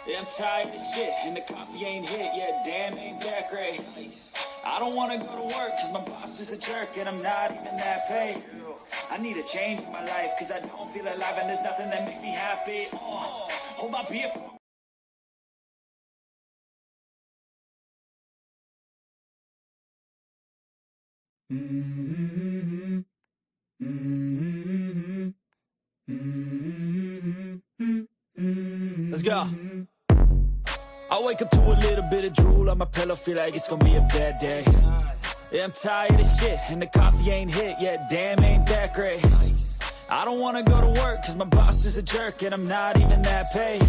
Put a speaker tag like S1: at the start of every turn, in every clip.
S1: Yeah, I'm tired of shit, and the coffee ain't hit yet. Damn, ain't that great. I don't wanna go to work, cause my boss is a jerk, and I'm not even that paid. I need a change in my life, cause I don't feel alive, and there's nothing that makes me happy. Hold my beer for Let's go. I wake up to a little bit of drool on my pillow, feel like it's gonna be a bad day. Yeah, I'm tired of shit, and the coffee ain't hit yet. Damn, ain't that great. I don't wanna go to work, cause my boss is a jerk, and I'm not even that paid.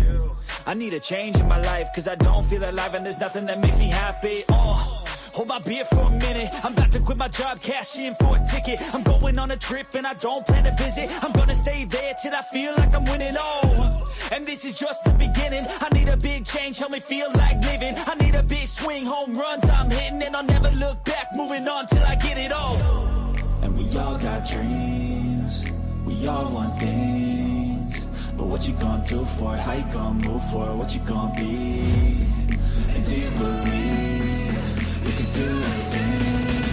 S1: I need a change in my life, cause I don't feel alive, and there's nothing that makes me happy. Hold my beer for a minute. I'm about to quit my job, cash in for a ticket. I'm going on a trip and I don't plan to visit. I'm gonna stay there till I feel like I'm winning. And this is just the beginning. I need a big change, help me feel like living. I need a big swing, home runs I'm hitting, and I'll never look back, moving on till I get it all. And we all got dreams, we all want things, but what you gonna do for it? How you gonna move for it? What you gonna be? And do you believe you can do anything?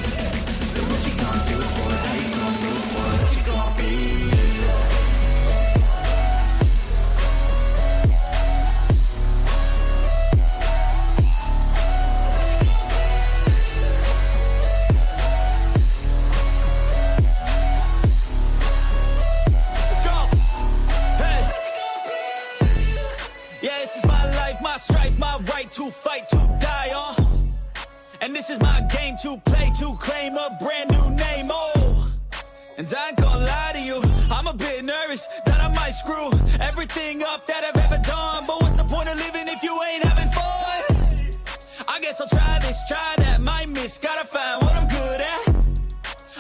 S1: But what you gonna do for it? How you gonna move for it? What you gonna be? Let's go. Hey. Yeah, this is my life, my strife, my right to fight, to die on. And this is my game to play, to claim a brand new name, And I ain't gonna lie to you, I'm a bit nervous that I might screw everything up that I've ever done. But what's the point of living if you ain't having fun? I guess I'll try this, try that, might miss, gotta find what I'm good at.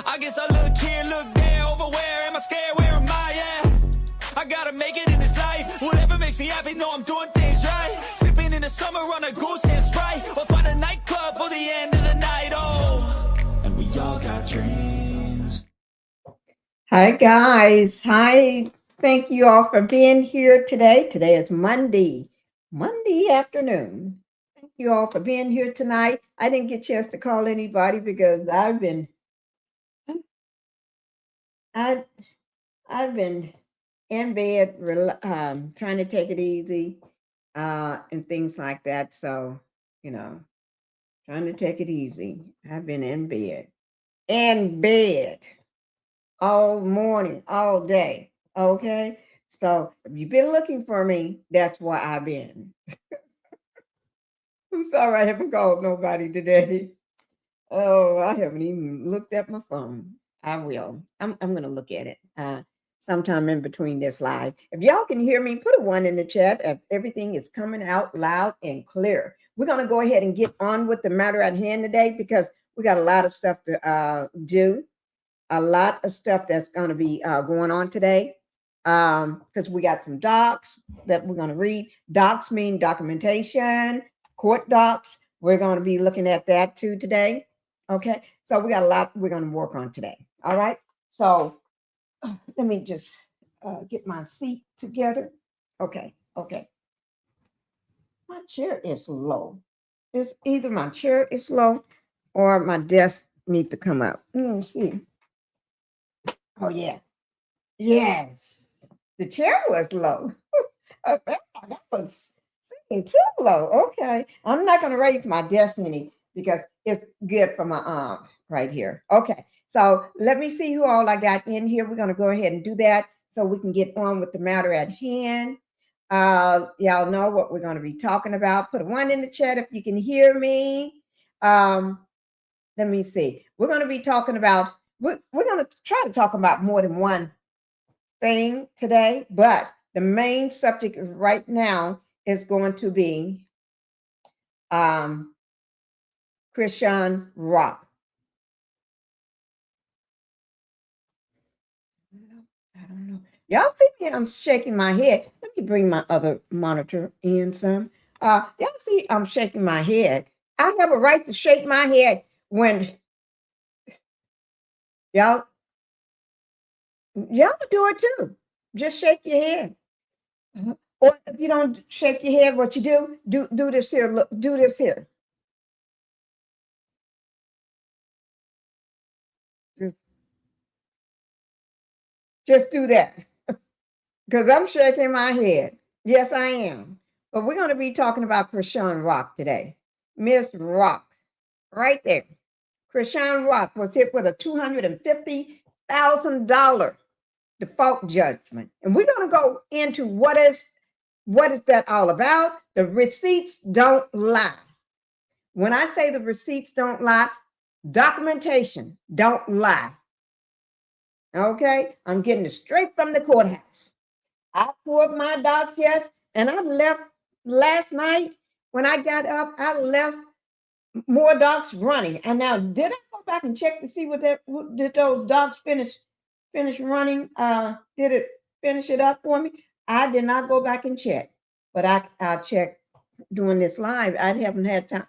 S1: I guess I look here, look there, over where am I scared, where am I at? I gotta make it in this life, whatever makes me happy, know I'm doing things right. Sipping in the summer on a goose and Sprite, or find a nightclub for the end of the night, And we all got dreams.
S2: Hi guys, hi. Thank you all for being here today. Today is Monday afternoon. Thank you all for being here tonight. I didn't get a chance to call anybody because I've been in bed, trying to take it easy, and things like that. So, trying to take it easy. I've been in bed all morning, all day. Okay. So if you've been looking for me, that's why I've been. I'm sorry I haven't called nobody today. Oh, I haven't even looked at my phone. I will. I'm gonna look at it sometime in between this live. If y'all can hear me, put a 1 in the chat if everything is coming out loud and clear. We're gonna go ahead and get on with the matter at hand today because we got a lot of stuff to do. A lot of stuff that's going to be going on today because we got some docs that we're going to read. Docs mean documentation, court docs. We're going to be looking at that too today. Okay, so we got a lot we're going to work on today. All right, so let me just get my seat together. Okay. My chair is low. It's either my chair is low or my desk needs to come up. Let's see. Oh, yeah. Yes. The chair was low. That was seeming too low. Okay. I'm not going to raise my desk any because it's good for my arm right here. Okay. So let me see who all I got in here. We're going to go ahead and do that so we can get on with the matter at hand. Y'all know what we're going to be talking about. Put a 1 in the chat if you can hear me. Let me see. We're going to be talking about we're going to try to talk about more than one thing today, but the main subject right now is going to be Chrisean Rock. I don't know. Y'all see me? I'm shaking my head. Let me bring my other monitor in some. Y'all see I'm shaking my head. I have a right to shake my head when y'all do it too. Just shake your head. Or if you don't shake your head, what you do this here. Look, do this here. Just do that. Because I'm shaking my head. Yes, I am. But we're going to be talking about Chrisean Rock today. Miss Rock, right there. Chrisean Rock was hit with a $250,000 default judgment. And we're going to go into what is that all about. The receipts don't lie. When I say the receipts don't lie, documentation don't lie. Okay? I'm getting it straight from the courthouse. I pulled my docs, yes, and I left last night. When I got up, I left more docs running. And now, did I go back and check to see did those docs finish running? Did it finish it up for me? I did not go back and check, but I'll check doing this live. I haven't had time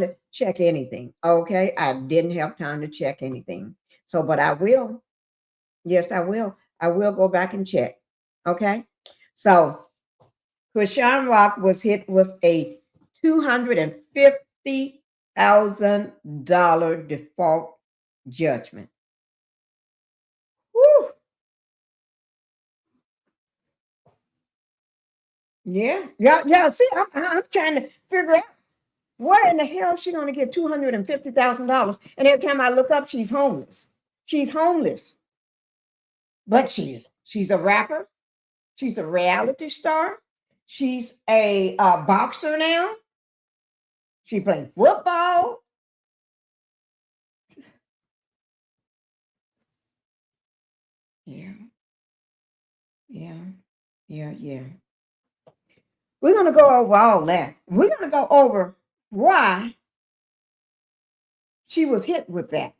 S2: to check anything. Okay, I didn't have time to check anything. So, but I will. Yes, I will. I will go back and check. Okay, so Chrisean Rock was hit with a $250,000 default judgment. Woo! Yeah. See, I'm trying to figure out what in the hell is she going to get $250,000, and every time I look up, she's homeless. She's homeless, but she's a rapper. She's a reality star. She's a boxer now. She plays football. Yeah. We're going to go over all that. We're going to go over why she was hit with that.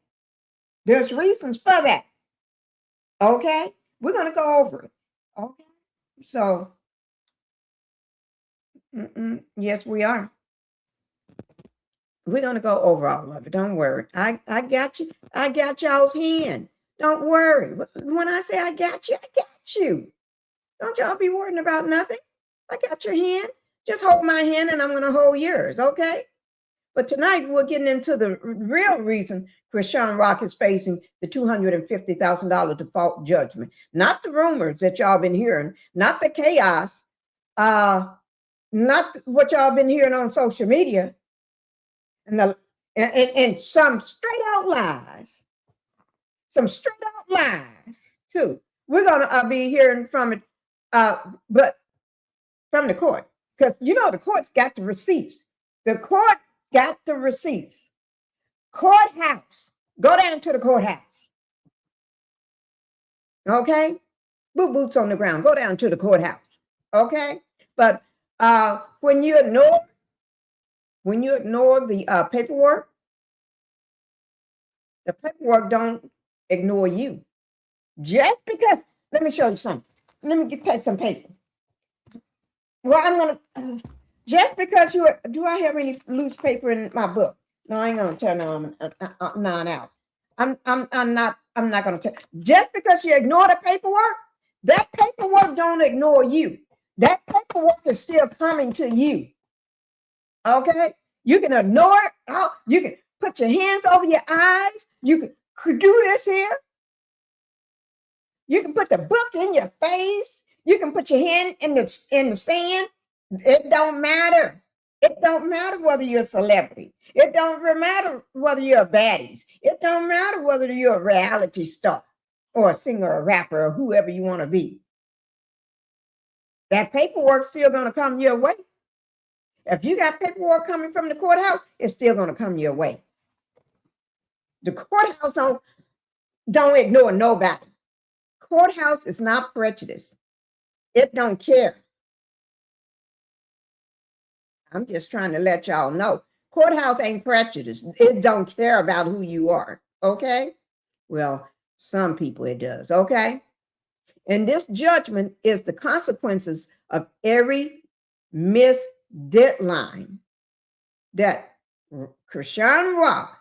S2: There's reasons for that. Okay? We're going to go over it. Okay? So, yes, we are. We're going to go over all of it. Don't worry. I got you. I got y'all's hand. Don't worry. When I say I got you, I got you. Don't y'all be worrying about nothing. I got your hand. Just hold my hand and I'm going to hold yours, okay? But tonight we're getting into the real reason Chrisean Rock is facing the $250,000 default judgment. Not the rumors that y'all been hearing, not the chaos, not what y'all been hearing on social media, and some straight out lies. Some straight out lies, too. We're going to be hearing from it, but from the court. Because, the court's got the receipts. The court got the receipts. Courthouse. Go down to the courthouse. Okay? Boots on the ground. Go down to the courthouse. Okay? But when you ignore the paperwork don't ignore you. Just because, let me show you something. Let me take some paper. Well, I'm going to, just because do I have any loose paper in my book? No, I ain't going to turn none out. I'm not going to tell. Just because you ignore the paperwork, that paperwork don't ignore you. That paperwork is still coming to you. Okay? You can ignore it. You can put your hands over your eyes. You could do this here. You can put the book in your face. You can put your hand in the sand. It don't matter. It don't matter whether you're a celebrity. It don't matter whether you're a baddies. It don't matter whether you're a reality star or a singer or a rapper or whoever you want to be. That paperwork's still going to come your way. If you got paperwork coming from the courthouse, it's still going to come your way. The courthouse don't ignore nobody. Courthouse is not prejudiced. It don't care. I'm just trying to let y'all know. Courthouse ain't prejudiced. It don't care about who you are. Okay? Well, some people it does. Okay? And this judgment is the consequences of every missed deadline that Chrisean Rock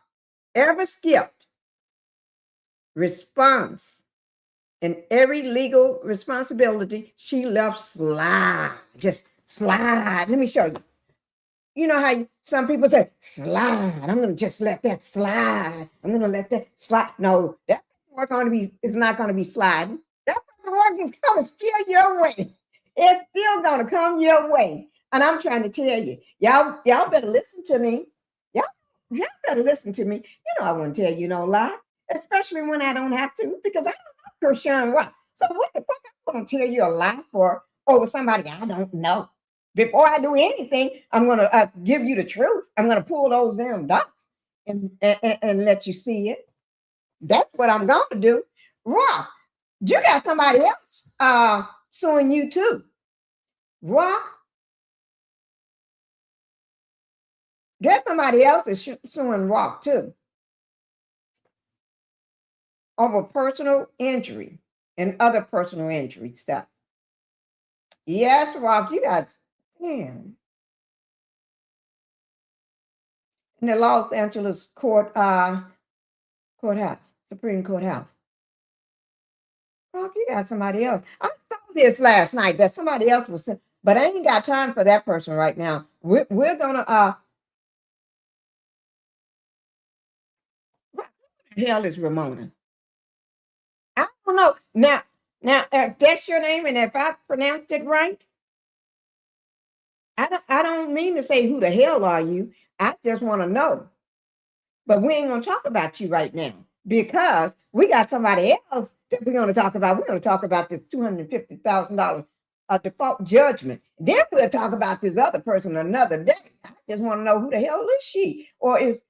S2: ever skipped. Response And every legal responsibility she left slide, just slide. Let me show you. You know how some people say, slide. I'm going to just let that slide. I'm going to let that slide. No, that work is not going to be sliding. That work is coming still your way. It's still going to come your way. And I'm trying to tell you, y'all better listen to me. Y'all better listen to me. You know I wouldn't tell you no lie, especially when I don't have to, because I don't know Chrisean Rock. So what the fuck I'm going to tell you a lie for over somebody I don't know? Before I do anything, I'm going to give you the truth. I'm going to pull those damn dots and let you see it. That's what I'm going to do. Rock, you got somebody else suing you too. Rock, there's somebody else is suing Rock too over personal injury and other personal injury stuff. Yes, Rock, you got, damn. In the Los Angeles courthouse, Supreme Courthouse. Rock, you got somebody else. I saw this last night that somebody else was, but I ain't got time for that person right now. We're gonna what the hell is Ramona? I don't know. Now, if that's your name, and if I pronounced it right, I don't mean to say who the hell are you. I just want to know. But we ain't gonna talk about you right now because we got somebody else that we're gonna talk about. We're gonna talk about this $250,000 default judgment. Then we'll talk about this other person another day. I just want to know who the hell is she, or is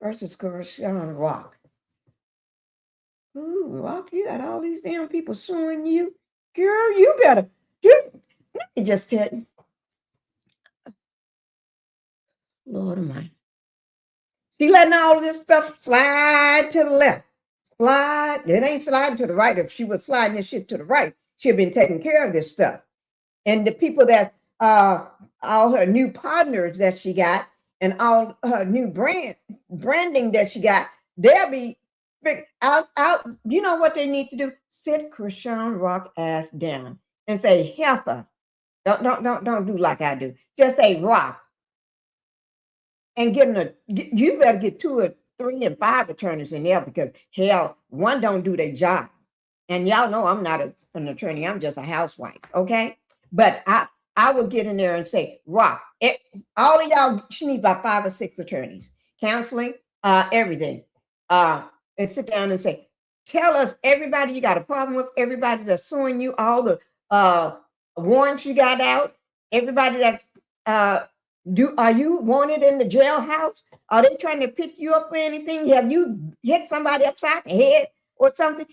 S2: versus Chrisean Rock. Ooh, Rock, you got all these damn people suing you. Girl, you better. Let me just tell you. Lord of mine. She letting all of this stuff slide to the left. Slide. It ain't sliding to the right. If she was sliding this shit to the right, she'd been taking care of this stuff. And the people that all her new partners that she got and all her new branding that she got, they'll be out. You know what they need to do? Sit Chrisean Rock ass down and say, heifer. Don't do like I do. Just say Rock. And you better get 2 or 3 and 5 attorneys in there because hell, one don't do their job. And y'all know I'm not an attorney. I'm just a housewife. Okay. But I will get in there and say, Rock, all of y'all, she needs about 5 or 6 attorneys, counseling, everything. And sit down and say, tell us everybody you got a problem with, everybody that's suing you, all the warrants you got out, everybody that's are you wanted in the jailhouse? Are they trying to pick you up for anything? Have you hit somebody upside the head or something?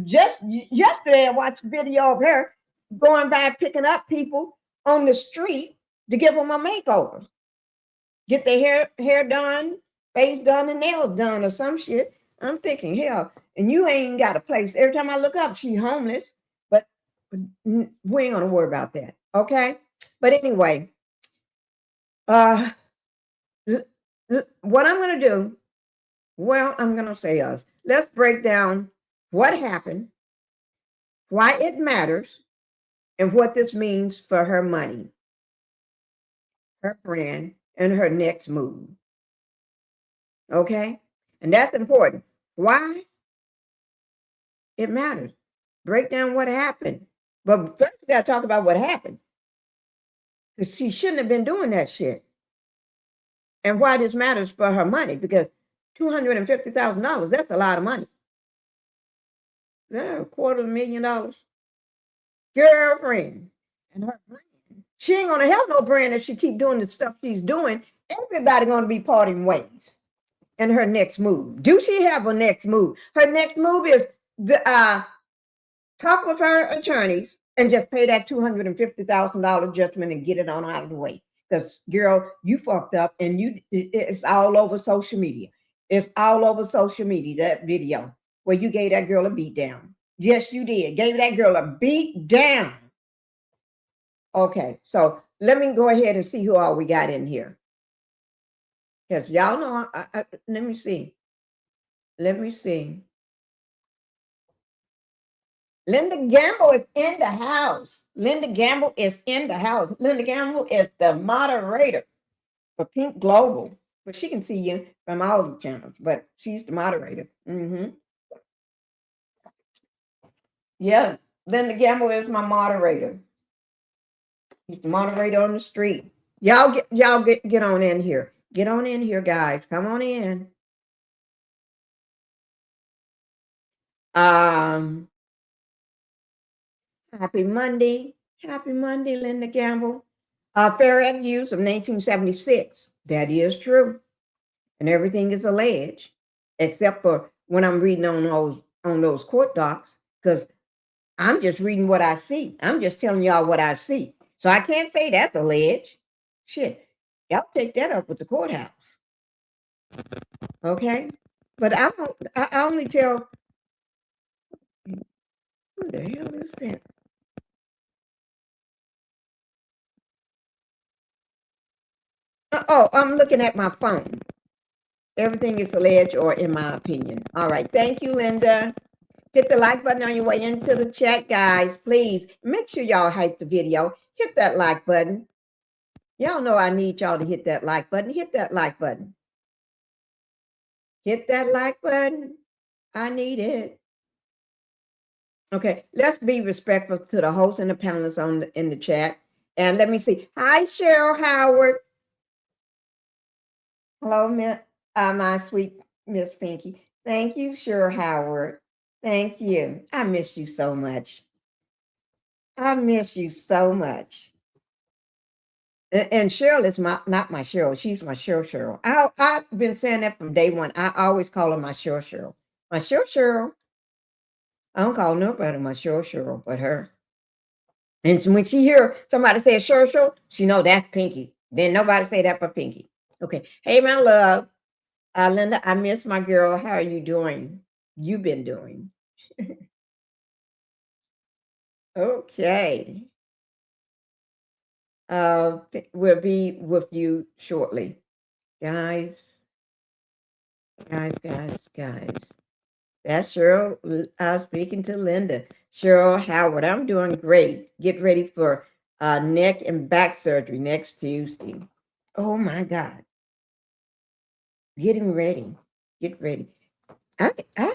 S2: Just yesterday, I watched a video of her going by picking up people on the street to give them a makeover. Get their hair done, face done, and nails done or some shit. I'm thinking, hell, and you ain't got a place. Every time I look up, she's homeless, but we ain't gonna worry about that, okay? But anyway, what I'm going to do, well, I'm going to say let's break down what happened, why it matters, and what this means for her money, her brand, and her next move. Okay? And that's important. Why? It matters. Break down what happened. But first, we got to talk about what happened. Because she shouldn't have been doing that shit. And why this matters for her money, because $250,000, that's a lot of money. Is that $250,000? Girlfriend. And her brand. She ain't gonna have no brand if she keep doing the stuff she's doing. Everybody gonna be parting ways in her next move. Do she have a next move? Her next move is talk with her attorneys and just pay that $250,000 judgment and get it on out of the way. Because, girl, you fucked up and it's all over social media. It's all over social media, that video where you gave that girl a beat down. Yes, you did. Gave that girl a beat down. Okay, so let me go ahead and see who all we got in here. Because y'all know, let me see. Let me see. Linda Gamble is in the house. Linda Gamble is in the house. Linda Gamble is the moderator for Pink Global. But she can see you from all the channels, but she's the moderator. Yeah, Linda Gamble is my moderator. He's the moderator on the street. Y'all get on in here. Get on in here, guys. Come on in. Happy Monday. Happy Monday, Linda Gamble. Fair Act use of 1976. That is true. And everything is alleged, except for when I'm reading on those court docs, because I'm just reading what I see. I'm just telling y'all what I see. So I can't say that's alleged. Shit. Y'all take that up with the courthouse. Okay? But I only tell, who the hell is that? Oh, I'm looking at my phone. Everything is alleged or in my opinion. All right. Thank you, Linda. Hit the like button on your way into the chat, guys. Please make sure y'all hype the video. Hit that like button. Y'all know I need y'all to hit that like button. Hit that like button. Hit that like button. I need it. Okay, let's be respectful to the host and the panelists in the chat. And let me see. Hi, Cheryl Howard. Hello, my sweet Miss Pinky. Thank you, Cheryl Howard. Thank you. I miss you so much. I miss you so much. And Cheryl is not my Cheryl. She's my Cheryl. I've been saying that from day one. I always call her my Cheryl. My Cheryl. I don't call nobody my Cheryl but her. And when she hear somebody say Cheryl, she know that's Pinky. Then nobody say that but Pinky. Okay. Hey, my love. Linda, I miss my girl. How are you doing? You've been doing. Okay. We'll be with you shortly. Guys. That's Cheryl speaking to Linda. Cheryl Howard, I'm doing great. Get ready for neck and back surgery next Tuesday. Oh my God. Getting ready. Get ready. I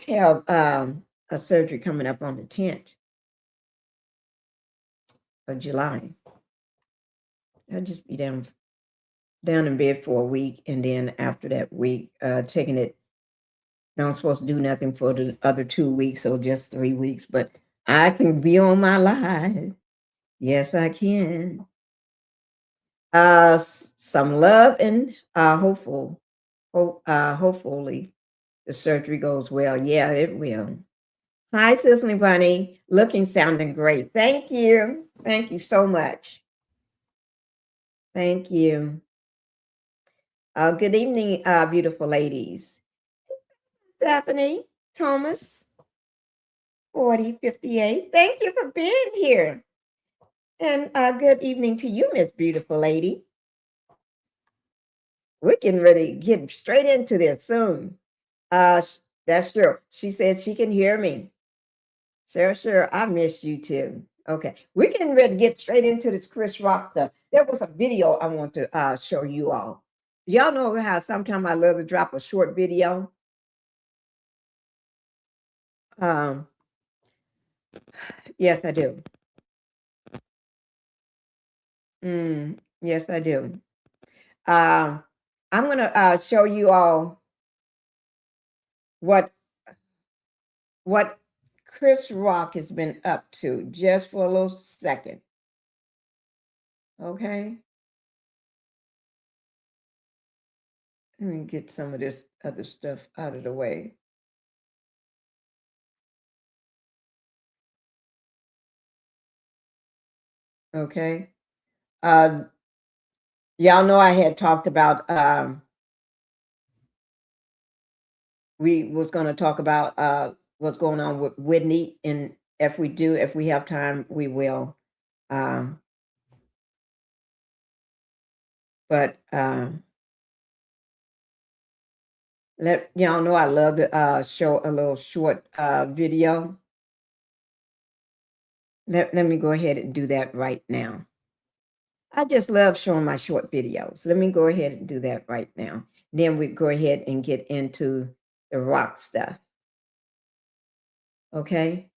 S2: have a surgery coming up on the 10th of July. I'll just be down in bed for a week, and then after that week, taking it. I'm supposed to do nothing for the other 2 weeks, so just 3 weeks, but I can be on my live. Yes, I can. Some love and hopefully the surgery goes well. Yeah, it will. Hi, Cicely Bunny. Looking, sounding great. Thank you. Thank you so much. Thank you. Good evening, beautiful ladies. Stephanie Thomas, 4058. Thank you for being here. And good evening to you, Miss Beautiful Lady. We're getting ready to get straight into this soon. That's true. She said she can hear me. Sure. I miss you too. Okay, we're getting ready to get straight into this Chris Rock stuff. There was a video I want to show you all. Y'all know how sometimes I love to drop a short video. Yes, I do. Yes, I do. I'm gonna show you all what Chris Rock has been up to just for a little second. Okay. Let me get some of this other stuff out of the way. Okay. Y'all know I had talked about we was going to talk about what's going on with Whitney, and if we have time, we will. But let y'all know I love to show a little short video. Let me go ahead and do that right now. I just love showing my short videos. Let me go ahead and do that right now. Then we go ahead and get into the rock stuff. Okay?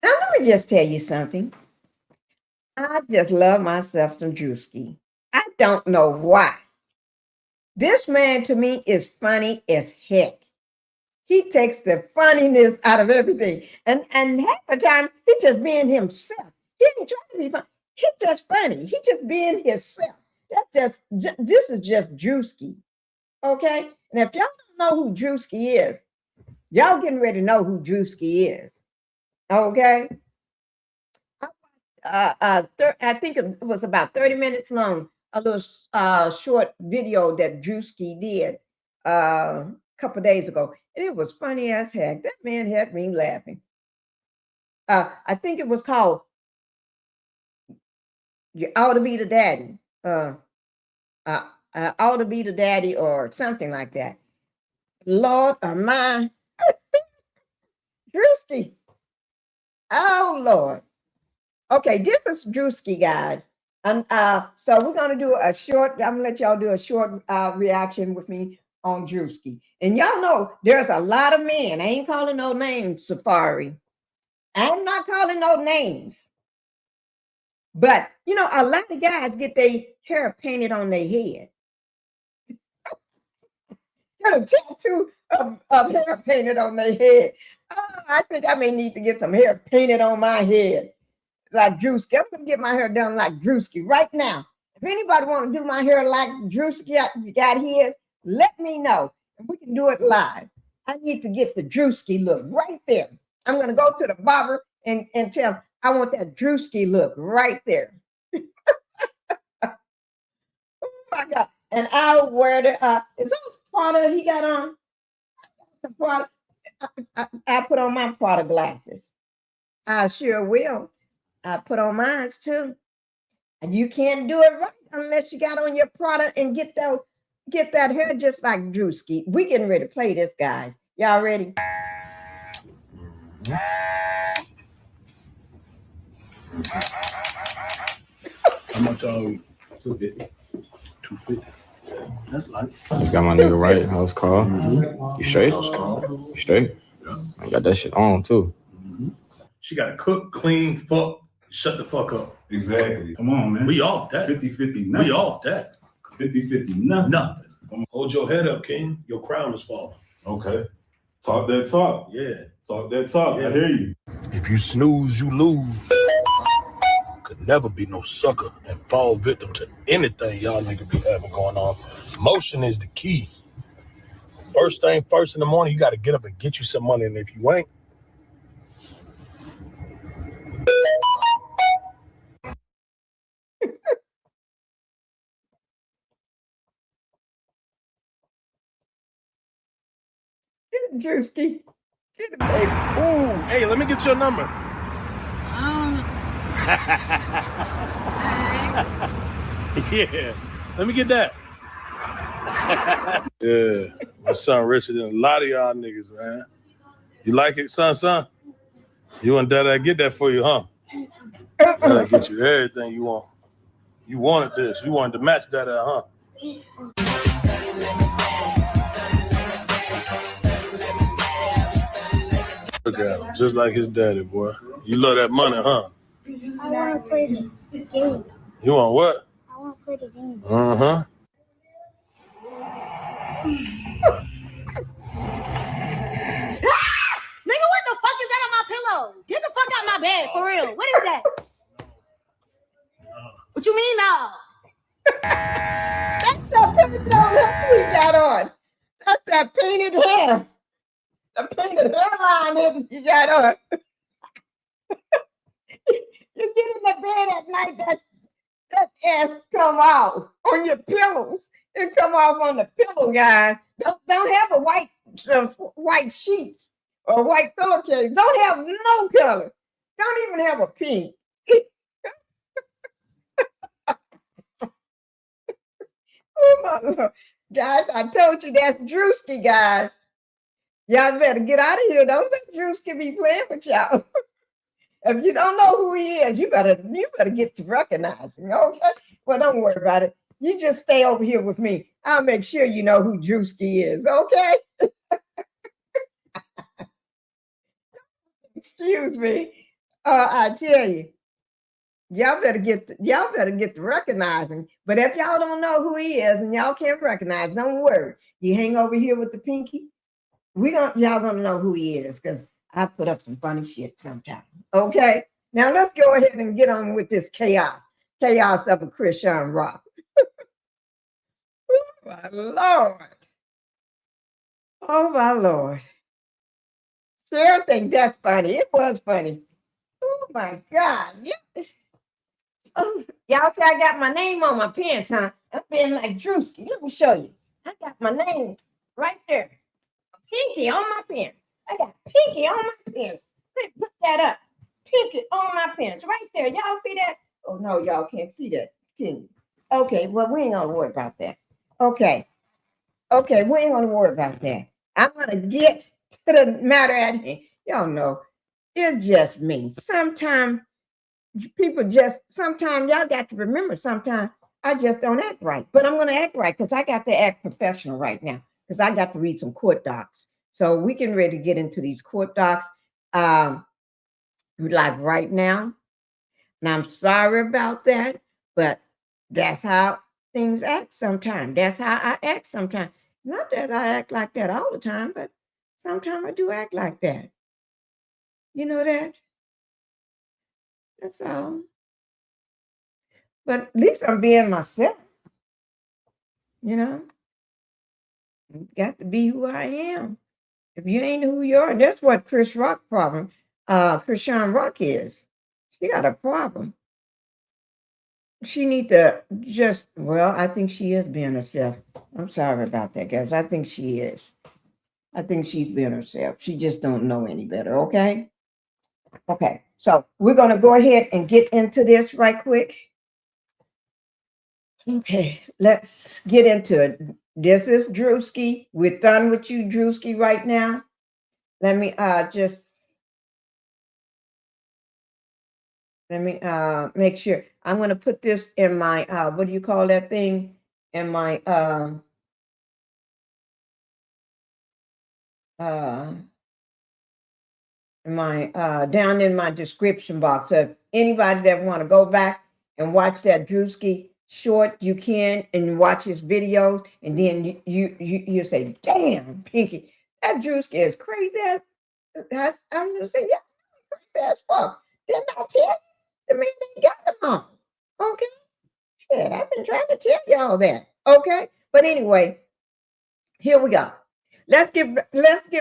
S2: Now, let me just tell you something. I just love myself some Drewski. I don't know why. This man to me is funny as heck. He takes the funniness out of everything. And half the time, he just being himself. He ain't trying to be funny. He's just funny. He just being himself. This is just Drewski. Okay? And if y'all don't know who Drewski is, y'all getting ready to know who Drewski is. Okay? I think it was about 30 minutes long, a little short video that Drewski did a couple days ago. And it was funny as heck. That man had me laughing. I think it was called You Ought to Be the Daddy. I ought to be the daddy or something like that. Lord of mine. Drewski. Oh, Lord. Okay, this is Drewski, guys. And so we're going to do a short, I'm going to let y'all do a short reaction with me on Drewski. And y'all know there's a lot of men. I ain't calling no names, Safari. I'm not calling no names. But, you know, a lot of guys get their hair painted on their head. Got a tattoo of hair painted on their head. I think I may need to get some hair painted on my head. Like Drewski. I'm going to get my hair done like Drewski right now. If anybody want to do my hair like Drewski got his, let me know. And we can do it live. I need to get the Drewski look right there. I'm going to go to the barber and tell him I want that Drewski look right there. Oh, my God. And I'll wear the, is those Prada he got on? The Prada, I put on my Prada glasses. I sure will. I put on mine too. And you can't do it right unless you got on your product and get that hair just like Drewski. We getting ready to play this, guys. Y'all ready?
S3: How much are 250? 250. That's like.
S4: Just got my nigga right. House call. You straight? You straight?
S3: Yeah.
S4: I got that shit on too.
S3: She got to cook, clean, fuck, shut the fuck up. Exactly. Come on, man. We off that. 50-50 nothing. We off that. 50-50 nothing. Nothing. Hold your head up, King. Your crown is falling. Okay. Talk that talk. Yeah. Talk that talk. Yeah. I hear you.
S5: If you snooze, you lose. Could never be no sucker and fall victim to anything y'all niggas be having going on. Motion is the key. First thing first in the morning, you got to get up and get you some money. And if you ain't,
S2: Drewski. Get it, baby.
S5: ooh, hey, let me get your number. Yeah, let me get that. Yeah, my son richer than a lot of y'all niggas, man. You like it, son? You want that? I get that for you, huh? That'll get you everything you want. You wanted this. You wanted to match that, huh? Look at him, just like his daddy, boy. You love that money, huh?
S6: I want to play the game.
S5: You want what?
S6: I want to play the game.
S5: Uh-huh.
S7: Nigga, what the fuck is that on my pillow? Get the fuck out my bed, for real. What is that? What you mean now?
S2: That's that painted hair he got on. That's that painted hair. The painted hairline he got on. You get in the bed at night, that ass come off on your pillows. It come off on the pillow, guys. Don't have a white sheets or white pillowcase. Don't have no color. Don't even have a pink. Oh my Lord. Guys, I told you that's Drewski, guys. Y'all better get out of here. Don't let Drewski be playing with y'all. If you don't know who he is, you better get to recognize him. Okay. Well, don't worry about it. You just stay over here with me. I'll make sure you know who Drewski is. Okay. Excuse me. I tell you, y'all better get to recognizing. But if y'all don't know who he is and y'all can't recognize, don't worry. You hang over here with the Pinky. Y'all gonna know who he is because I put up some funny shit sometimes. Okay. Now let's go ahead and get on with this chaos of a Chrisean Rock. Oh my Lord. Oh my Lord. Sure think that's funny. It was funny. Oh my God. Yeah. Oh, y'all say I got my name on my pants, huh? I'm being like Drewski. Let me show you. I got my name right there. Pinky on my pants. I got Pinky on my pants. Let's put that up. Pinky on my pants. Right there. Y'all see that? Oh no, y'all can't see that. Can you? Okay, well, we ain't gonna worry about that. Okay. Okay, we ain't gonna worry about that. I'm gonna get to the matter at hand. Y'all know it's just me. Sometimes y'all got to remember, sometimes I just don't act right. But I'm gonna act right because I got to act professional right now because I got to read some court docs. So we can ready to get into these court docs like right now. And I'm sorry about that, but that's how things act sometimes. That's how I act sometimes. Not that I act like that all the time, but sometimes I do act like that. You know that? That's all. But at least I'm being myself. You know? You got to be who I am. If you ain't who you are, that's what Chrisean Rock is. She got a problem. She need to I think she is being herself. I'm sorry about that, guys. I think she is. I think she's being herself. She just don't know any better, okay? Okay, so we're going to go ahead and get into this right quick. Okay, let's get into it. This is Drewski. We're done with you, Drewski, right now. Let me make sure. I'm going to put this in my, what do you call that thing? In my, down in my description box. So if anybody that want to go back and watch that Drewski short, you can, and watch his videos, and then you say, damn, Pinky, that Drewski is crazy. I'm gonna say, yeah, crazy as fuck. Didn't I tell you? The man ain't got them on. Okay. Shit, I've been trying to tell y'all that. Okay. But anyway, here we go. Let's get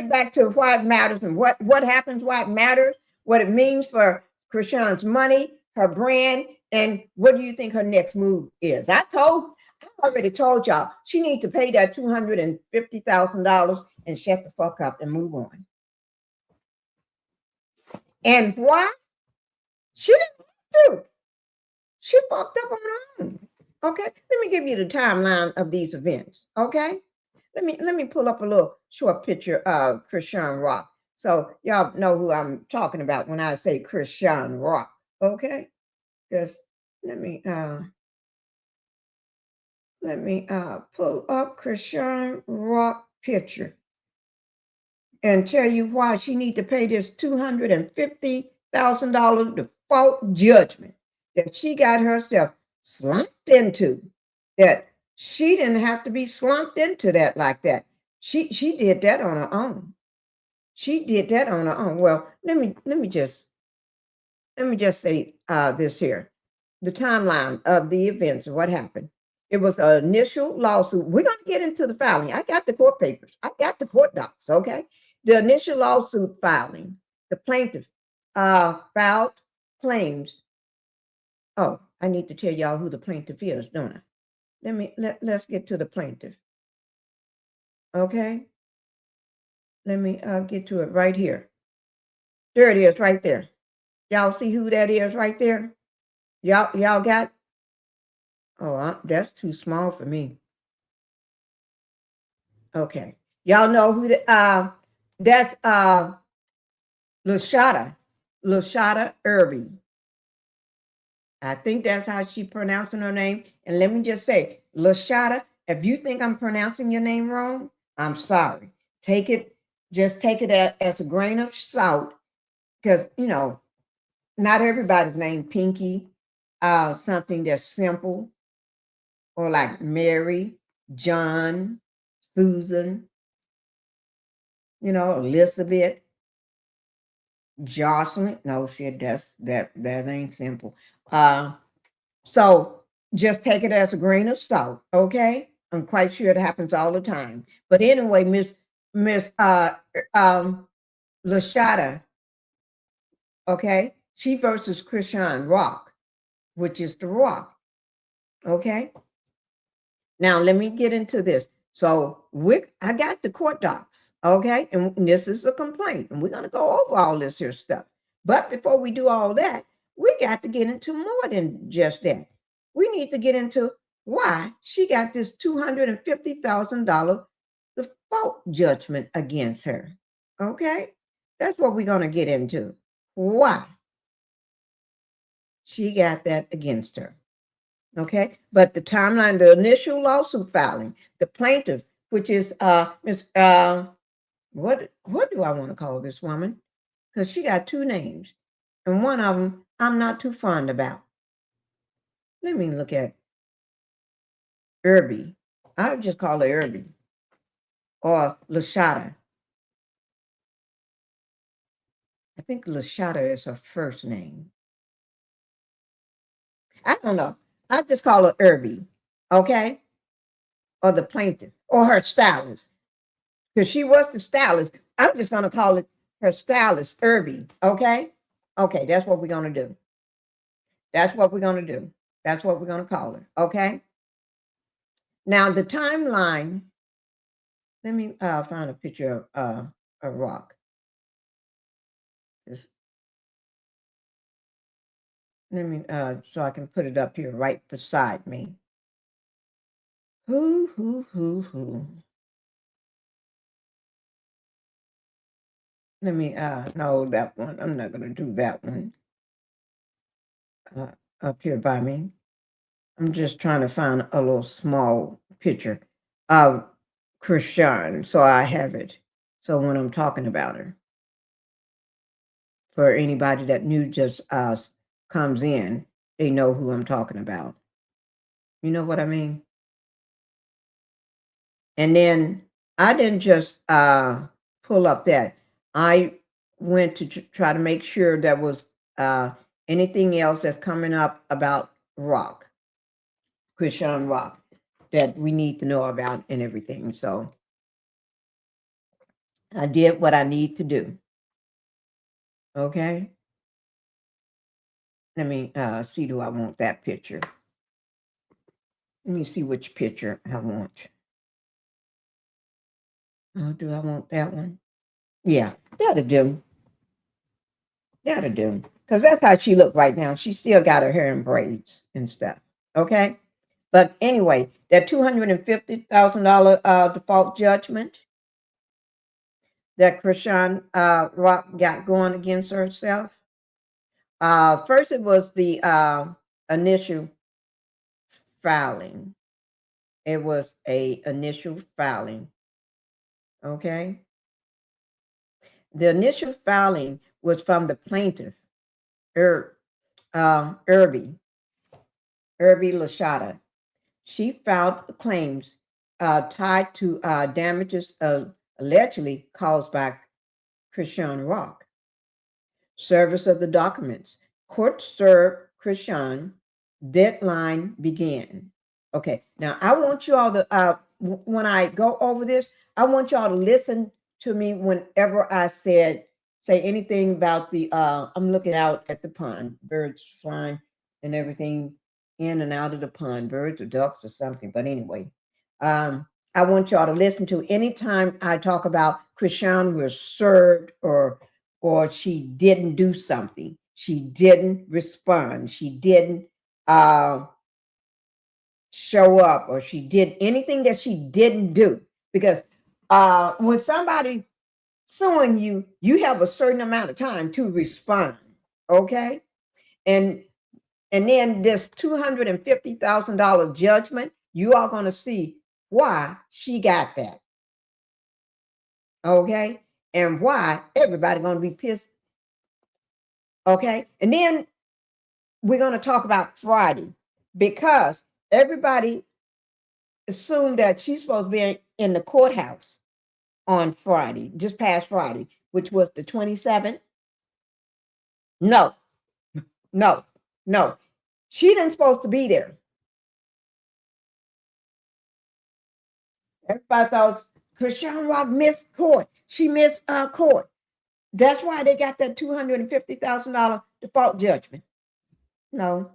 S2: back to why it matters and what happens, why it matters, what it means for Chrisean's money, her brand, and what do you think her next move is? I already told y'all she needs to pay that $250,000 and shut the fuck up and move on. And why? She didn't have to. She fucked up on her own. Okay, let me give you the timeline of these events. Okay. Let me pull up a little short picture of Chrisean Rock, so y'all know who I'm talking about when I say Chrisean Rock. Okay, just let me pull up Chrisean Rock picture and tell you why she need to pay this $250,000 default judgment that she got herself slumped into. That she didn't have to be slumped into that like that. She did that on her own. She did that on her own. Well, let me just say this here. The timeline of the events and what happened. It was an initial lawsuit. We're going to get into the filing. I got the court papers. I got the court docs, okay? The initial lawsuit filing. The plaintiff filed claims. Oh, I need to tell y'all who the plaintiff is, don't I? Let's get to the plaintiff. Okay. Let me get to it right here. There it is right there. Y'all see who that is right there? Y'all got? Oh, that's too small for me. Okay. Y'all know who that's LASHALA. LASHALA IRBY. I think that's how she pronouncing her name. And let me just say, LASHALA, if you think I'm pronouncing your name wrong, I'm sorry. Just take it as a grain of salt, because, not everybody's name Pinky, something that's simple, or like Mary, John, Susan, Elizabeth, Jocelyn. No, shit, that ain't simple. So just take it as a grain of salt, okay? I'm quite sure it happens all the time. But anyway, Miss LASHALA, okay? She versus Chrisean Rock, which is The Rock, okay? Now let me get into this. So I got the court docs, okay? And this is a complaint, and we're gonna go over all this here stuff. But before we do all that, we got to get into more than just that. We need to get into why she got this $250,000 default judgment against her, okay? That's what we're gonna get into. Why she got that against her. Okay, but the timeline, the initial lawsuit filing, the plaintiff, which is Miss what do I want to call this woman? Because she got two names, and one of them I'm not too fond about. Let me look at IRBY. I'll just call her IRBY or LASHALA. I think LASHALA is her first name. I don't know. I just call her IRBY, okay? Or the plaintiff, or her stylist. Because she was the stylist. I'm just going to call it her stylist, IRBY, okay? Okay, that's what we're going to do. That's what we're going to do. That's what we're going to call her, okay? Now, the timeline, let me find a picture of a rock. Let me, so I can put it up here right beside me. Who. Let me, no, that one. I'm not going to do that one. Up here by me. I'm just trying to find a little small picture of Chrisean, so I have it. So when I'm talking about her, for anybody that new just comes in, they know who I'm talking about. You know what I mean? And then I didn't just pull up that. I went to try to make sure there was anything else that's coming up about Rock, Chrisean Rock, that we need to know about and everything. So I did what I need to do. Okay. Let me see, do I want that picture? Let me see which picture I want. Oh, do I want that one? Yeah, that'll do. That'll do. Because that's how she looked right now. She still got her hair in braids and stuff. Okay? But anyway, that $250,000 default judgment that Chrisean Rock got going against herself. First, it was the initial filing. It was a initial filing. Okay? The initial filing was from the plaintiff, IRBY LASHALA. She filed claims tied to damages allegedly caused by Chrisean Rock. Service of the documents. Court served Chrisean. Deadline began. Okay, now I want you all to, when I go over this, I want y'all to listen to me whenever I say anything about the, I'm looking out at the pond, birds flying and everything in and out of the pond, birds or ducks or something. But anyway, I want y'all to listen to anytime I talk about Chrisean was served or she didn't do something. She didn't respond. She didn't show up, or she did anything that she didn't do. Because when somebody suing you, you have a certain amount of time to respond. Okay. And then this $250,000 judgment, you are going to see why she got that. Okay. And why everybody going to be pissed. Okay. And then we're going to talk about Friday, because everybody assumed that she's supposed to be in the courthouse on Friday, just past Friday, which was the 27th. No. She didn't supposed to be there. Everybody thought Chrisean Rock missed court. She missed court. That's why they got that $250,000 default judgment. No.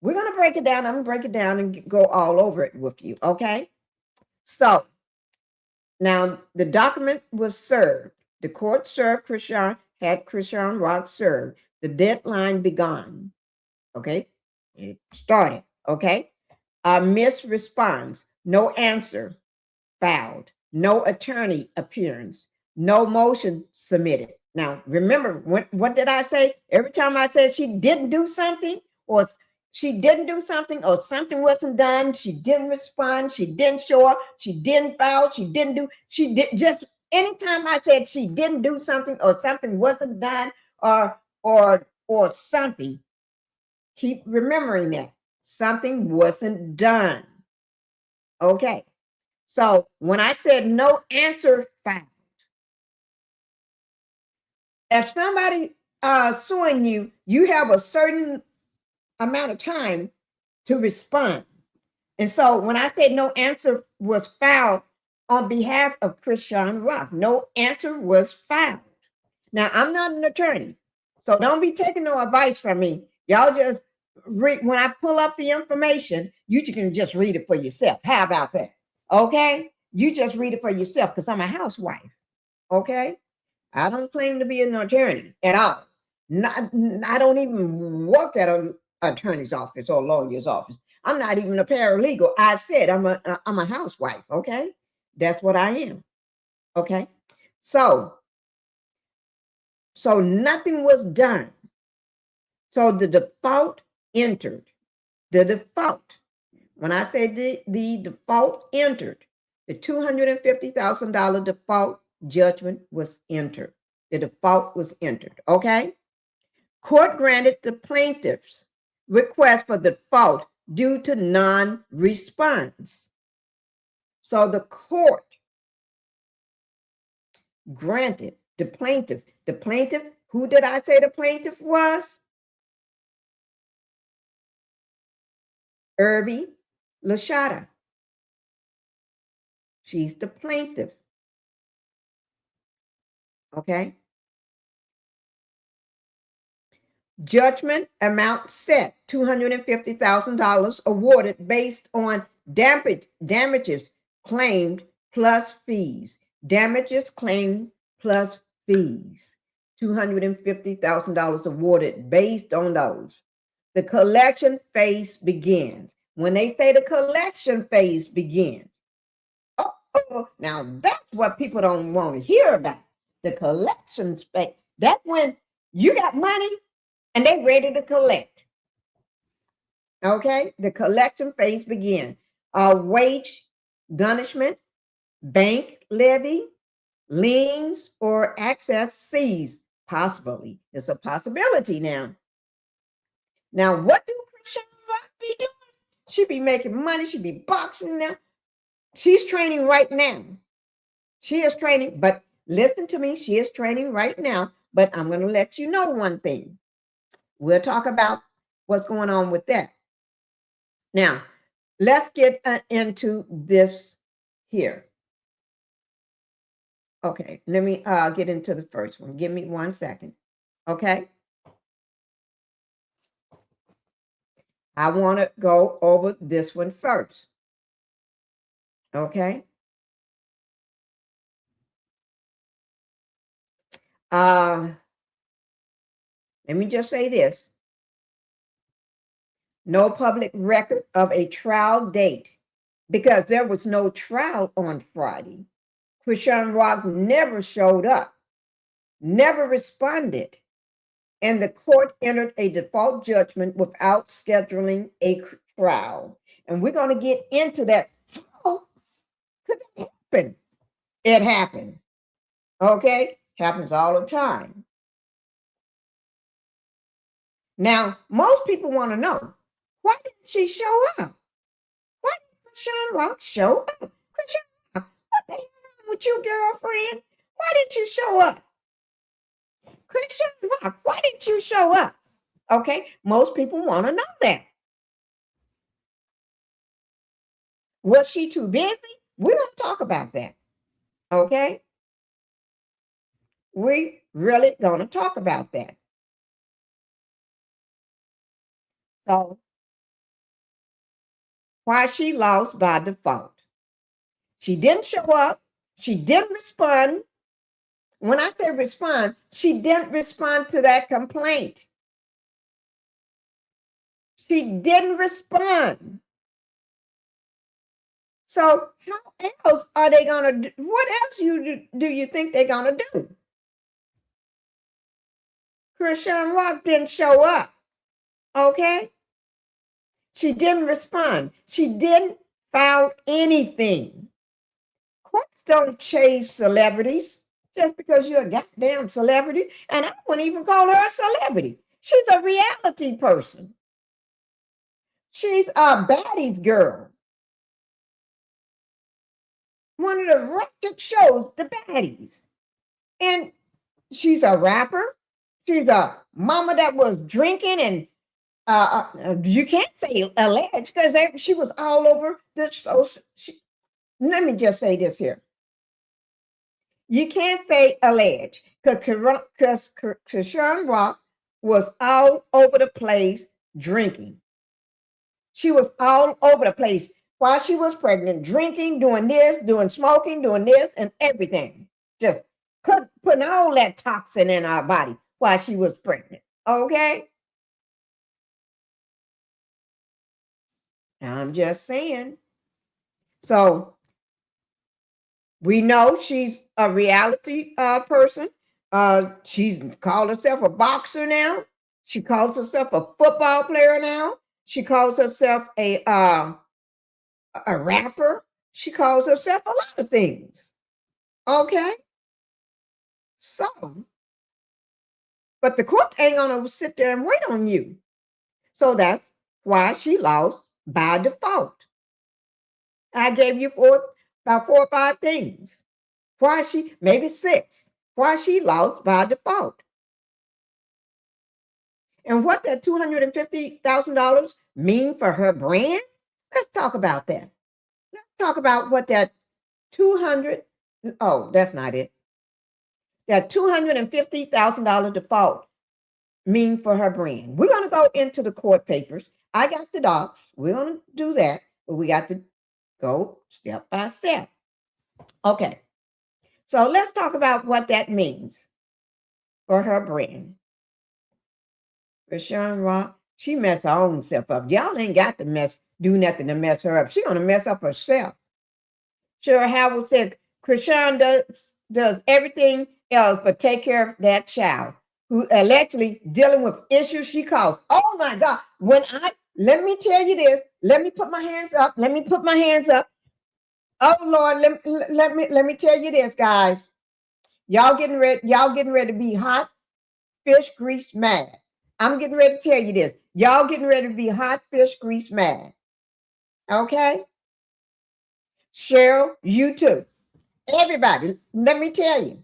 S2: We're going to break it down. I'm going to break it down and go all over it with you, okay? So, now the document was served. The court served Chrisean, had Chrisean Rock served. The deadline begun, okay? It started, okay? Miss response, no answer filed, no attorney appearance, no motion submitted. Now, remember, what did I say? Every time I said she didn't do something, or she didn't do something, or something wasn't done, she didn't respond, she didn't show up, she didn't file, she did, just anytime I said she didn't do something or something wasn't done or something, keep remembering that something wasn't done. Okay. So when I said no answer filed, if somebody suing you, you have a certain amount of time to respond. And so when I said no answer was filed on behalf of Chrisean Rock, no answer was filed. Now, I'm not an attorney, so don't be taking no advice from me. Y'all just read. When I pull up the information, you can just read it for yourself. How about that? Okay? You just read it for yourself, because I'm a housewife. Okay? I don't claim to be an attorney at all. I don't even work at an attorney's office or lawyer's office. I'm not even a paralegal. I said I'm a housewife. Okay? That's what I am. Okay? So nothing was done. So the default entered. The default. When I say the default entered, the $250,000 default judgment was entered. The default was entered. Okay? Court granted the plaintiff's request for default due to non-response. So the court granted the plaintiff. The plaintiff, who did I say the plaintiff was? IRBY LASHALA. She's the plaintiff. Okay. Judgment amount set, $250,000 awarded based on damages claimed plus fees. Damages claimed plus fees. $250,000 awarded based on those. The collection phase begins. When they say the collection phase begins, now that's what people don't want to hear about. The collection phase. That's when you got money and they ready to collect. Okay, the collection phase begins. Wage garnishment, bank levy, liens, or access seized. Possibly. It's a possibility now. Now, what do Chrisean Rock be doing? She be making money. She be boxing now. She's training right now. She is training, but listen to me. She is training right now, but I'm going to let you know one thing. We'll talk about what's going on with that. Now, let's get into this here. Okay, let me get into the first one. Give me 1 second. Okay. I want to go over this one first. Okay. Let me just say this. No public record of a trial date, because there was no trial on Friday. Chrisean Rock never showed up, never responded. and the court entered a default judgment without scheduling a trial. And we're going to get into that. How could that happen? It happened. Okay? Happens all the time. Now, most people want to know, why didn't she show up? Why didn't Chrisean Rock show up? Chrisean Rock, what the hell with you, girlfriend? Why didn't you show up? Chrisean Rock, why didn't you show up? Okay, most people want to know that. Was she too busy? We don't talk about that. Okay? We really gonna talk about that. So, why she lost by default? She didn't show up. She didn't respond. When I say respond, she didn't respond to that complaint. She didn't respond. So how else are they gonna do? What else do you think they're gonna do? Chrisean Rock didn't show up. Okay? She didn't respond. She didn't file anything. Courts don't chase celebrities just because you're a goddamn celebrity. And I wouldn't even call her a celebrity. She's a reality person. She's a baddies girl. One of the ratchet shows, The Baddies. And she's a rapper. She's a mama that was drinking, and you can't say alleged because she was all over the show. Let me just say this here. You can't say alleged because Chrisean Rock was all over the place drinking. She was all over the place while she was pregnant, drinking, doing this, doing smoking, doing this, and everything. Just putting all that toxin in our body while she was pregnant. Okay? I'm just saying. So we know she's a reality person. She's called herself a boxer now. She calls herself a football player now. She calls herself a rapper. She calls herself a lot of things. Okay? So, but the court ain't gonna sit there and wait on you. So that's why she lost by default. I gave you about 4 or 5 things. Why she, maybe 6, why she lost by default. And what that $250,000 mean for her brand? Let's talk about that. Let's talk about what that that's not it. That $250,000 default mean for her brand. We're going to go into the court papers. I got the docs. We're going to do that, but we got to go step by step. Okay. So let's talk about what that means for her brand. Chrisean Rock, she messed her own self up. Y'all ain't got to do nothing to mess her up. She's going to mess up herself. Sure, Howard said, Chrisean does everything else but take care of that child who allegedly dealing with issues she caused. Oh my God. Let me tell you this. Let me put my hands up. Oh Lord, let me tell you this, guys. Y'all getting ready to be hot fish grease mad. I'm getting ready to tell you this. Y'all getting ready to be hot fish grease mad. Okay? Cheryl, you too. Everybody, let me tell you.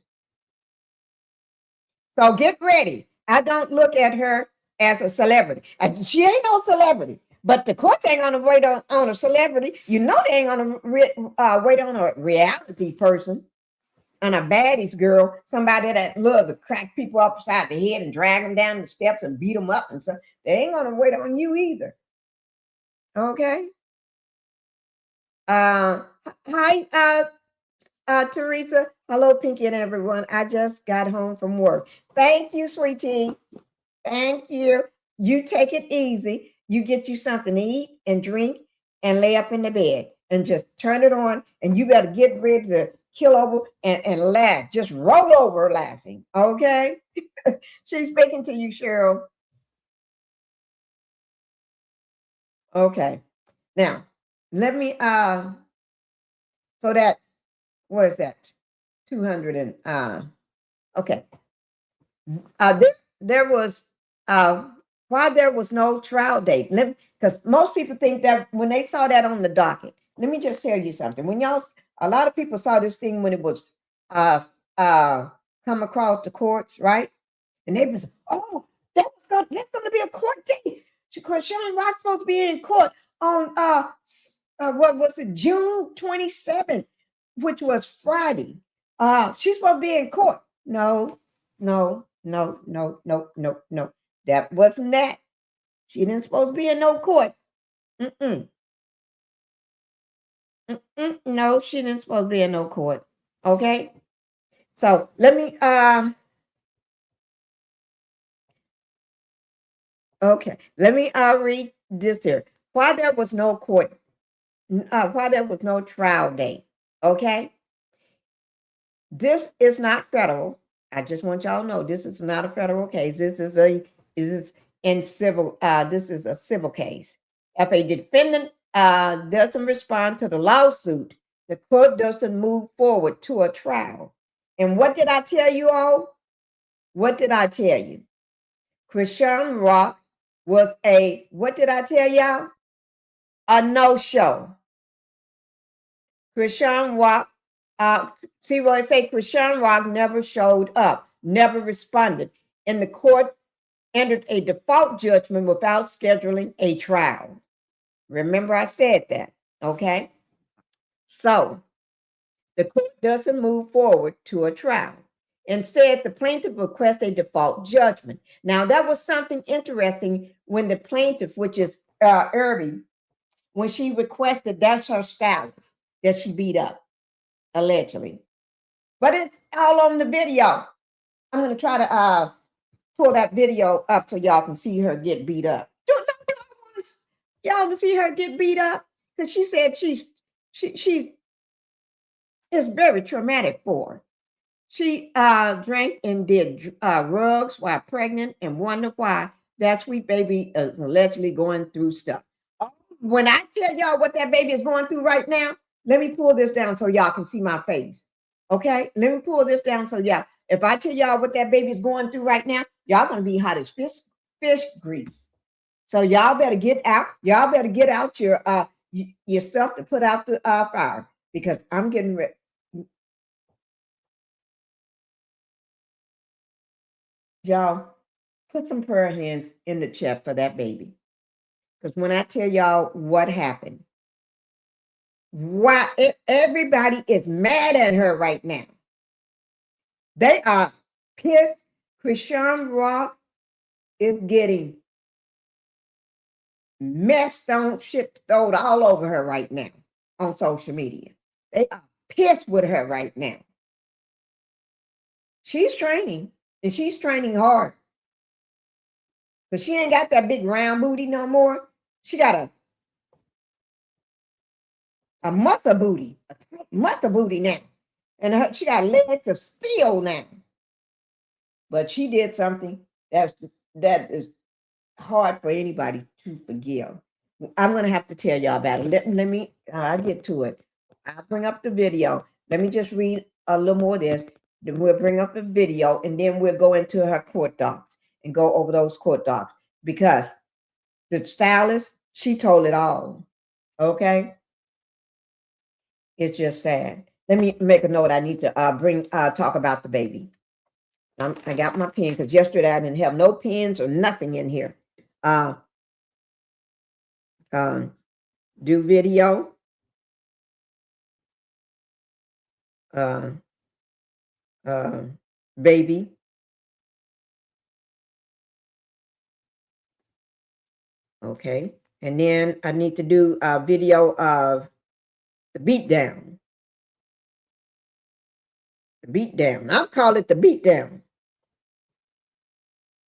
S2: So get ready. I don't look at her as a celebrity. She ain't no celebrity, but the courts ain't gonna wait on a celebrity. You know they ain't gonna wait on a reality person, on a baddies girl, somebody that love to crack people upside the head and drag them down the steps and beat them up and stuff. They ain't gonna wait on you either. Okay. Hi, Teresa. Hello, Pinky and everyone. I just got home from work. Thank you, sweetie. Thank you. You take it easy. You get you something to eat and drink and lay up in the bed and just turn it on. And you better get ready to kill over and laugh, just roll over laughing. Okay. She's speaking to you, Cheryl. Okay. Now, let me so that what is that? 200 and okay. There was why there was no trial date. Because most people think that when they saw that on the docket, let me just tell you something. When a lot of people saw this thing when it was come across the courts, right? And they was, oh, that's going to be a court date. Chrisean Rock's supposed to be in court on what was it, June 27th, which was Friday. She's supposed to be in court. No. That wasn't that. She didn't supposed to be in no court. No, she didn't supposed to be in no court. Okay. So let me read this here. Why there was no court, why there was no trial date. Okay. This is not federal. I just want y'all to know this is not a federal case. This is a civil case. If a defendant doesn't respond to the lawsuit, the court doesn't move forward to a trial. And what did I tell you all? What did I tell you? Chrisean Rock was what did I tell y'all? A no-show. Chrisean Rock, see what I say? Chrisean Rock never showed up, never responded. And the court entered a default judgment without scheduling a trial. Remember I said that, okay? So the court doesn't move forward to a trial. Instead, the plaintiff requests a default judgment. Now, that was something interesting when the plaintiff, which is IRBY, when she requested, that's her stylist that she beat up, allegedly. But it's all on the video. I'm going to try to pull that video up so y'all can see her get beat up. Y'all can see her get beat up because she said she's it's very traumatic for her. She drank and did drugs while pregnant and wonder why that sweet baby is allegedly going through stuff. When I tell y'all what that baby is going through right now, let me pull this down so y'all can see my face. Okay? Let me pull this down so y'all, if I tell y'all what that baby is going through right now, y'all going to be hot as fish grease. So y'all better get out. Y'all better get out your stuff to put out the fire because I'm getting ready. Y'all put some prayer hands in the chat for that baby. Because when I tell y'all what happened, why everybody is mad at her right now. They are pissed. Chrisean Rock is getting messed on, shit thrown all over her right now on social media. They are pissed with her right now. She's training, and she's training hard. But she ain't got that big round booty no more. She got a muscle booty now. And she got legs of steel now. But she did something that is hard for anybody to forgive. I'm going to have to tell y'all about it. Let me, I'll get to it. I'll bring up the video. Let me just read a little more of this. Then we'll bring up the video and then we'll go into her court docs and go over those court docs because the stylist, she told it all. Okay? It's just sad. Let me make a note. I need to talk about the baby. I got my pen because yesterday I didn't have no pens or nothing in here. Do video. Baby. Okay. And then I need to do a video of the beatdown. The beatdown. I'll call it the beatdown.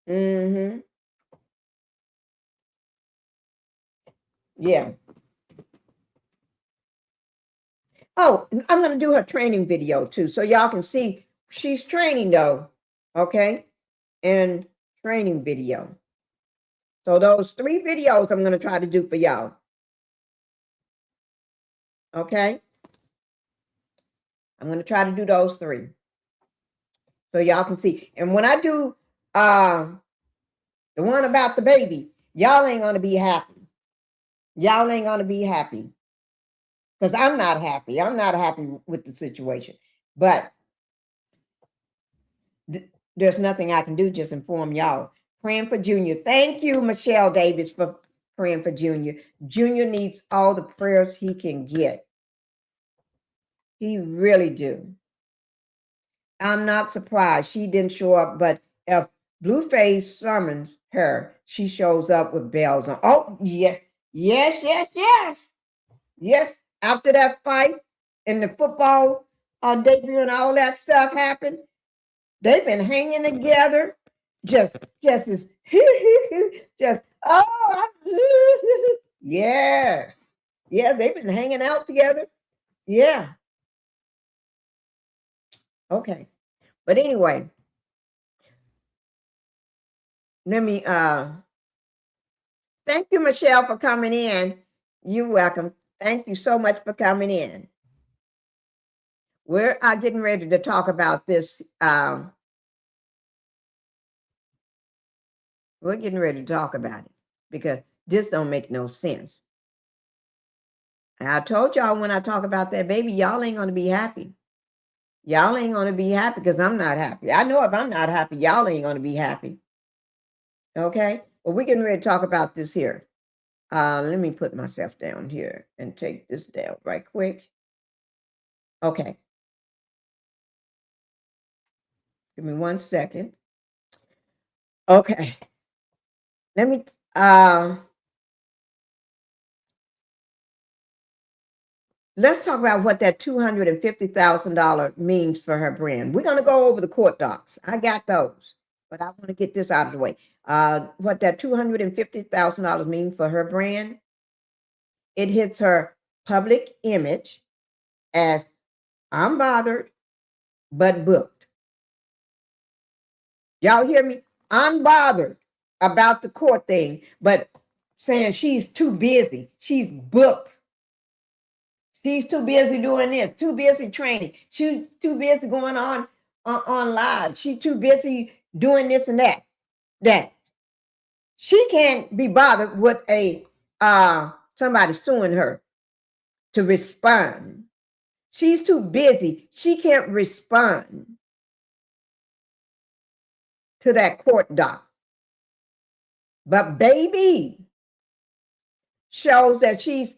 S2: Mm-hmm. Yeah. Oh, I'm going to do her training video too, so y'all can see she's training though, okay? And training video. So those 3 videos I'm going to try to do for y'all. Okay? I'm going to try to do those 3. So y'all can see. And when I do the one about the baby, y'all ain't going to be happy. Y'all ain't going to be happy. Because I'm not happy. I'm not happy with the situation. But there's nothing I can do, just inform y'all. Praying for Junior. Thank you, Michelle Davis, for praying for Junior. Junior needs all the prayers he can get. He really do. I'm not surprised she didn't show up, but if Blueface summons her, she shows up with bells on. Oh, yes, yes, yes, yes. Yes, after that fight and the football debut and all that stuff happened, they've been hanging together. Just as, just, oh, yes. Yeah, they've been hanging out together. Yeah. Okay. But anyway, let me, thank you, Michelle, for coming in. You're welcome. Thank you so much for coming in. We're getting ready to talk about this. We're getting ready to talk about it because this don't make no sense. And I told y'all when I talk about that baby, y'all ain't going to be happy. Y'all ain't going to be happy because I'm not happy. I know if I'm not happy, y'all ain't going to be happy. Okay? Well, we're getting ready to talk about this here. Let me put myself down here and take this down right quick. Okay. Give me 1 second. Okay. Let me, let's talk about what that $250,000 means for her brand. We're going to go over the court docs. I got those, but I want to get this out of the way. What that $250,000 means for her brand, it hits her public image as unbothered but booked. Y'all hear me? Unbothered about the court thing, but saying she's too busy. She's booked. She's too busy doing this, too busy training. She's too busy going on live. She's too busy doing this and that. She can't be bothered with somebody suing her to respond. She's too busy. She can't respond to that court doc. But baby shows that she's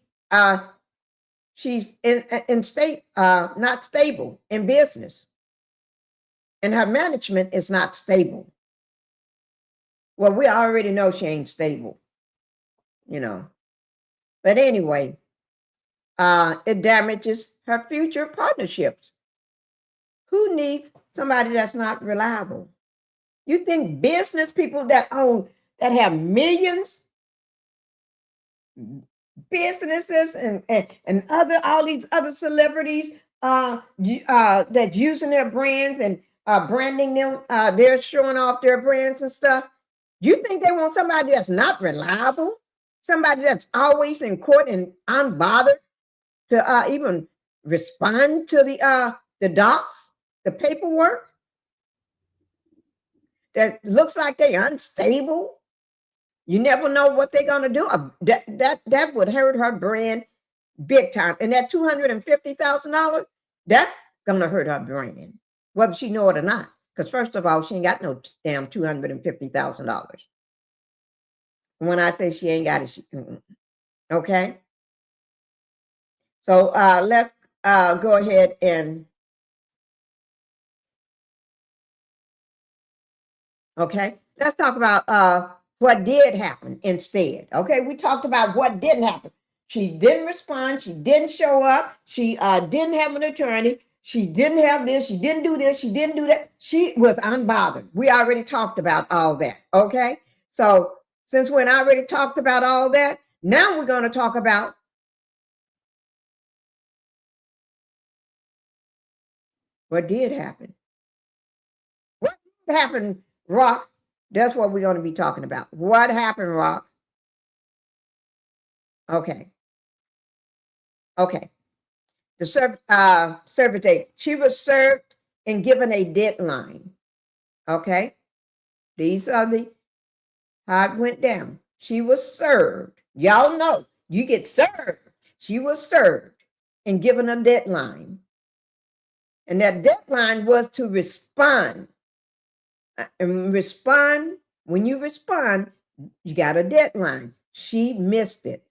S2: in state, not stable in business, and her management is not stable. Well, we already know she ain't stable, you know. But anyway, it damages her future partnerships. Who needs somebody that's not reliable? You think business people that have millions, businesses and all these other celebrities that using their brands and branding them, they're showing off their brands and stuff. You think they want somebody that's not reliable? Somebody that's always in court and unbothered to even respond to the docs, the paperwork? That looks like they're unstable. You never know what they're gonna do. That would hurt her brand big time. And that $250,000, that's gonna hurt her brand, whether she know it or not. Because first of all, she ain't got no damn $250,000. When I say she ain't got it, okay. So let's go ahead and let's talk about what did happen instead. Okay, we talked about what didn't happen. She didn't respond. She didn't show up. She didn't have an attorney. She didn't have this. She didn't do this. She didn't do that. She was unbothered. We already talked about all that. Okay, so since we already talked about all that, now we're going to talk about What did happen? What happened, Rock? That's what we're going to be talking about. What happened, Rock? Okay. Okay. The service date. She was served and given a deadline. Okay. These are the how it went down. She was served. Y'all know you get served. She was served and given a deadline. And that deadline was to respond. And respond, when you respond, you got a deadline. She missed it.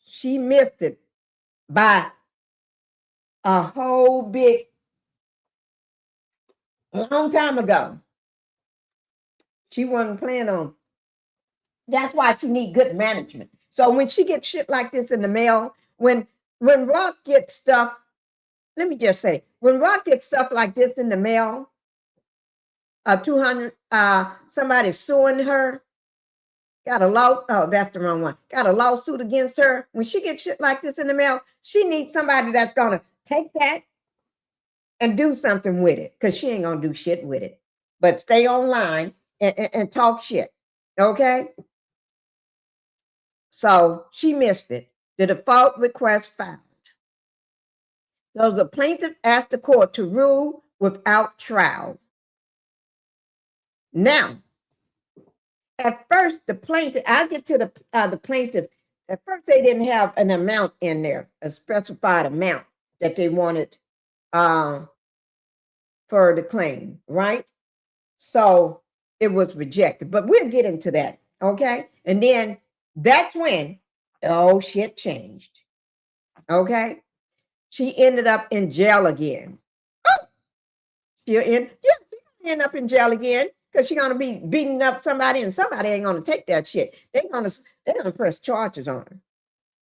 S2: She missed it by a whole big long time ago. She wasn't planning on. That's why she need good management. So when she gets shit like this in the mail, when Rock gets stuff, let me just say, when Rock gets stuff like this in the mail, 200, somebody suing her, got a law, oh, that's the wrong one, got a lawsuit against her. When she gets shit like this in the mail, she needs somebody that's gonna take that and do something with it, because she ain't gonna do shit with it, but stay online and talk shit, okay? So she missed it. The default request filed. So the plaintiff asked the court to rule without trial. Now, at first, the plaintiff, I'll get to the plaintiff. At first, they didn't have an amount in there, a specified amount that they wanted for the claim, right? So it was rejected, but we'll get into that, okay? And then that's when, oh, shit changed, okay? She ended up in jail again. Oh, she'll end up in jail again because she's gonna be beating up somebody, and somebody ain't gonna take that shit. They're gonna press charges on her.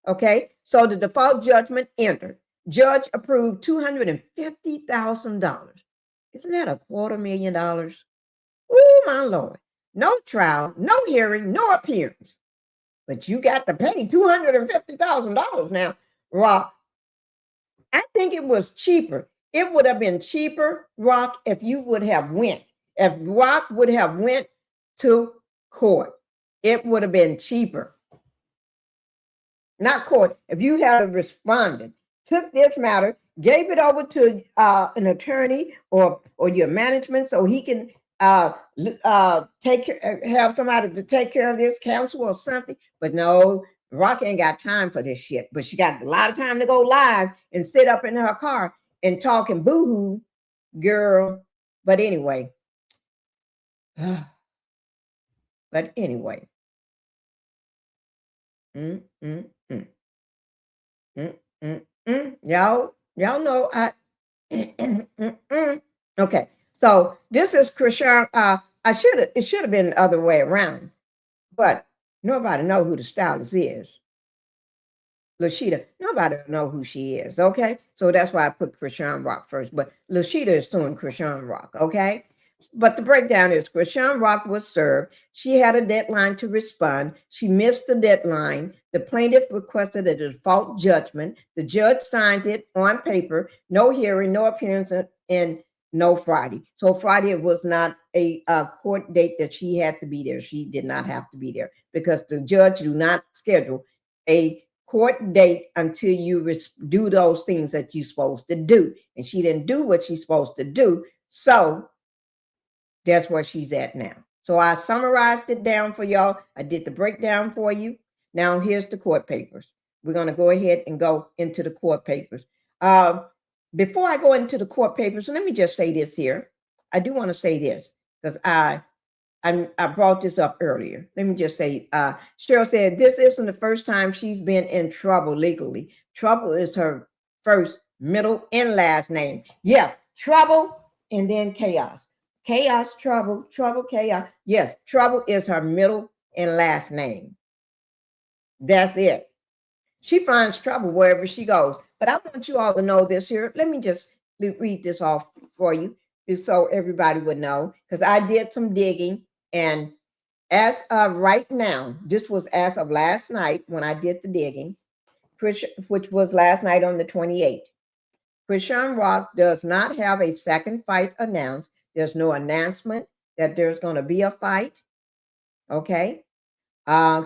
S2: Okay, so the default judgment entered. Judge approved $250,000. Isn't that $250,000? Oh my Lord! No trial, no hearing, no appearance. But you got to pay $250,000 now, Rock. I think it was cheaper. It would have been cheaper, Rock, if you would have went. If Rock would have went to court, it would have been cheaper. Not court. If you had responded, took this matter, gave it over to an attorney or your management so he can have somebody to take care of this, counsel or something. But no, Rock ain't got time for this shit. But she got a lot of time to go live and sit up in her car and talk and boo-hoo, girl. But anyway. Y'all know I okay. So this is Chrisean. It should have been the other way around, but nobody know who the stylist is. LaShita, nobody know who she is. Okay, so that's why I put Chrisean Rock first. But LaShita is suing Chrisean Rock. Okay, but the breakdown is Chrisean Rock was served. She had a deadline to respond. She missed the deadline. The plaintiff requested a default judgment. The judge signed it on paper. No hearing, no appearance, and no Friday. So Friday was not a court date that she had to be there. She did not have to be there because the judge do not schedule a court date until you do those things that you're supposed to do. And she didn't do what she's supposed to do. So that's where she's at now. So I summarized it down for y'all. I did the breakdown for you. Now here's the court papers. We're going to go ahead and go into the court papers. Before I go into the court papers, let me just say this here. I do want to say this because I brought this up earlier. Let me just say, Cheryl said, this isn't the first time she's been in trouble legally. Trouble is her first, middle, and last name. Yeah, trouble and then chaos. Chaos, trouble, chaos. Yes, trouble is her middle and last name. That's it. She finds trouble wherever she goes. But I want you all to know this here. Let me just read this off for you so everybody would know, because I did some digging. And as of right now, this was as of last night when I did the digging, which was last night on the 28th. Chrisean Rock does not have a second fight announced. There's no announcement that there's going to be a fight. Okay.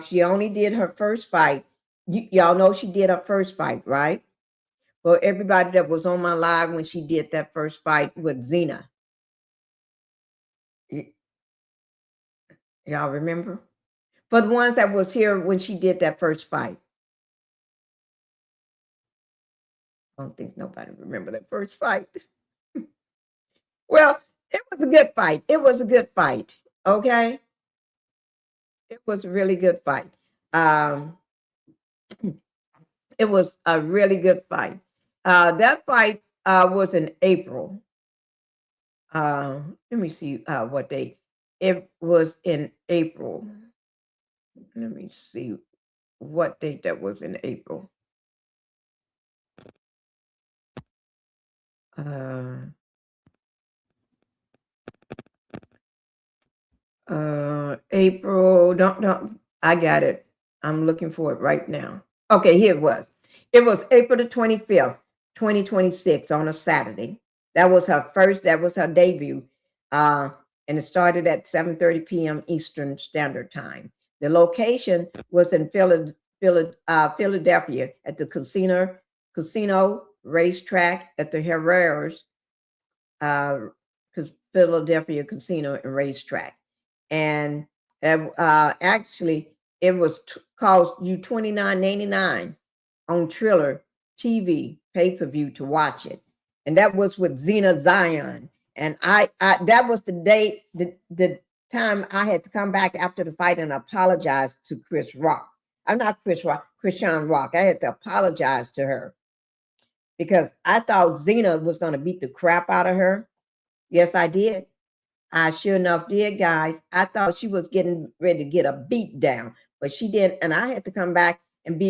S2: She only did her first fight. Y'all know she did her first fight, right? For everybody that was on my live when she did that first fight with Zena. Y'all remember? For the ones that was here when she did that first fight. I don't think nobody remember that first fight. Well, it was a good fight. It was a good fight. Okay. It was a really good fight. It was a really good fight. That fight was in April. Let me see what date. It was in April. Let me see what date that was in April. April, don't, I got it. I'm looking for it right now. Okay, here it was. It was April the 25th, 2026 on a Saturday. That was her debut. And it started at 7:30 p.m. Eastern Standard Time. The location was in Philadelphia at the casino racetrack at the Herrera's Philadelphia Casino and Racetrack. And actually, it was cost you $29.99 on Triller TV pay-per-view to watch it. And that was with Zena Zion. And I that was the date, the time I had to come back after the fight and apologize to Chris Rock. I'm not Chris Rock, Chrisean Rock. I had to apologize to her because I thought Zena was going to beat the crap out of her. Yes, I did. I sure enough did, guys. I thought she was getting ready to get a beat down, but she didn't. And I had to come back and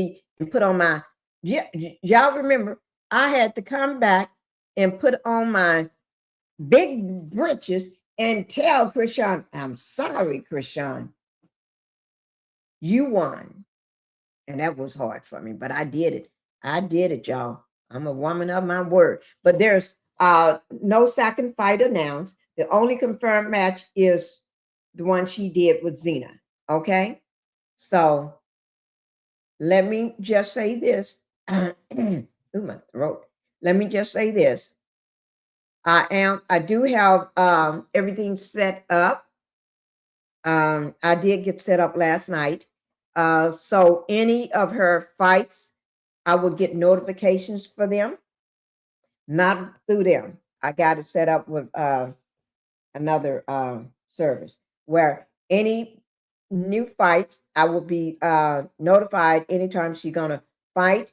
S2: put on my, y'all remember, I had to come back and put on my big britches and tell Chrisean, I'm sorry, Chrisean, you won. And that was hard for me, but I did it. I did it, y'all. I'm a woman of my word. But there's no second fight announced. The only confirmed match is the one she did with Zena. Okay. So let me just say this. Ooh, my throat. Let me just say this. I do have everything set up. I did get set up last night. So any of her fights, I will get notifications for them, not through them. I got it set up with another service where any new fights, I will be notified anytime she's gonna fight.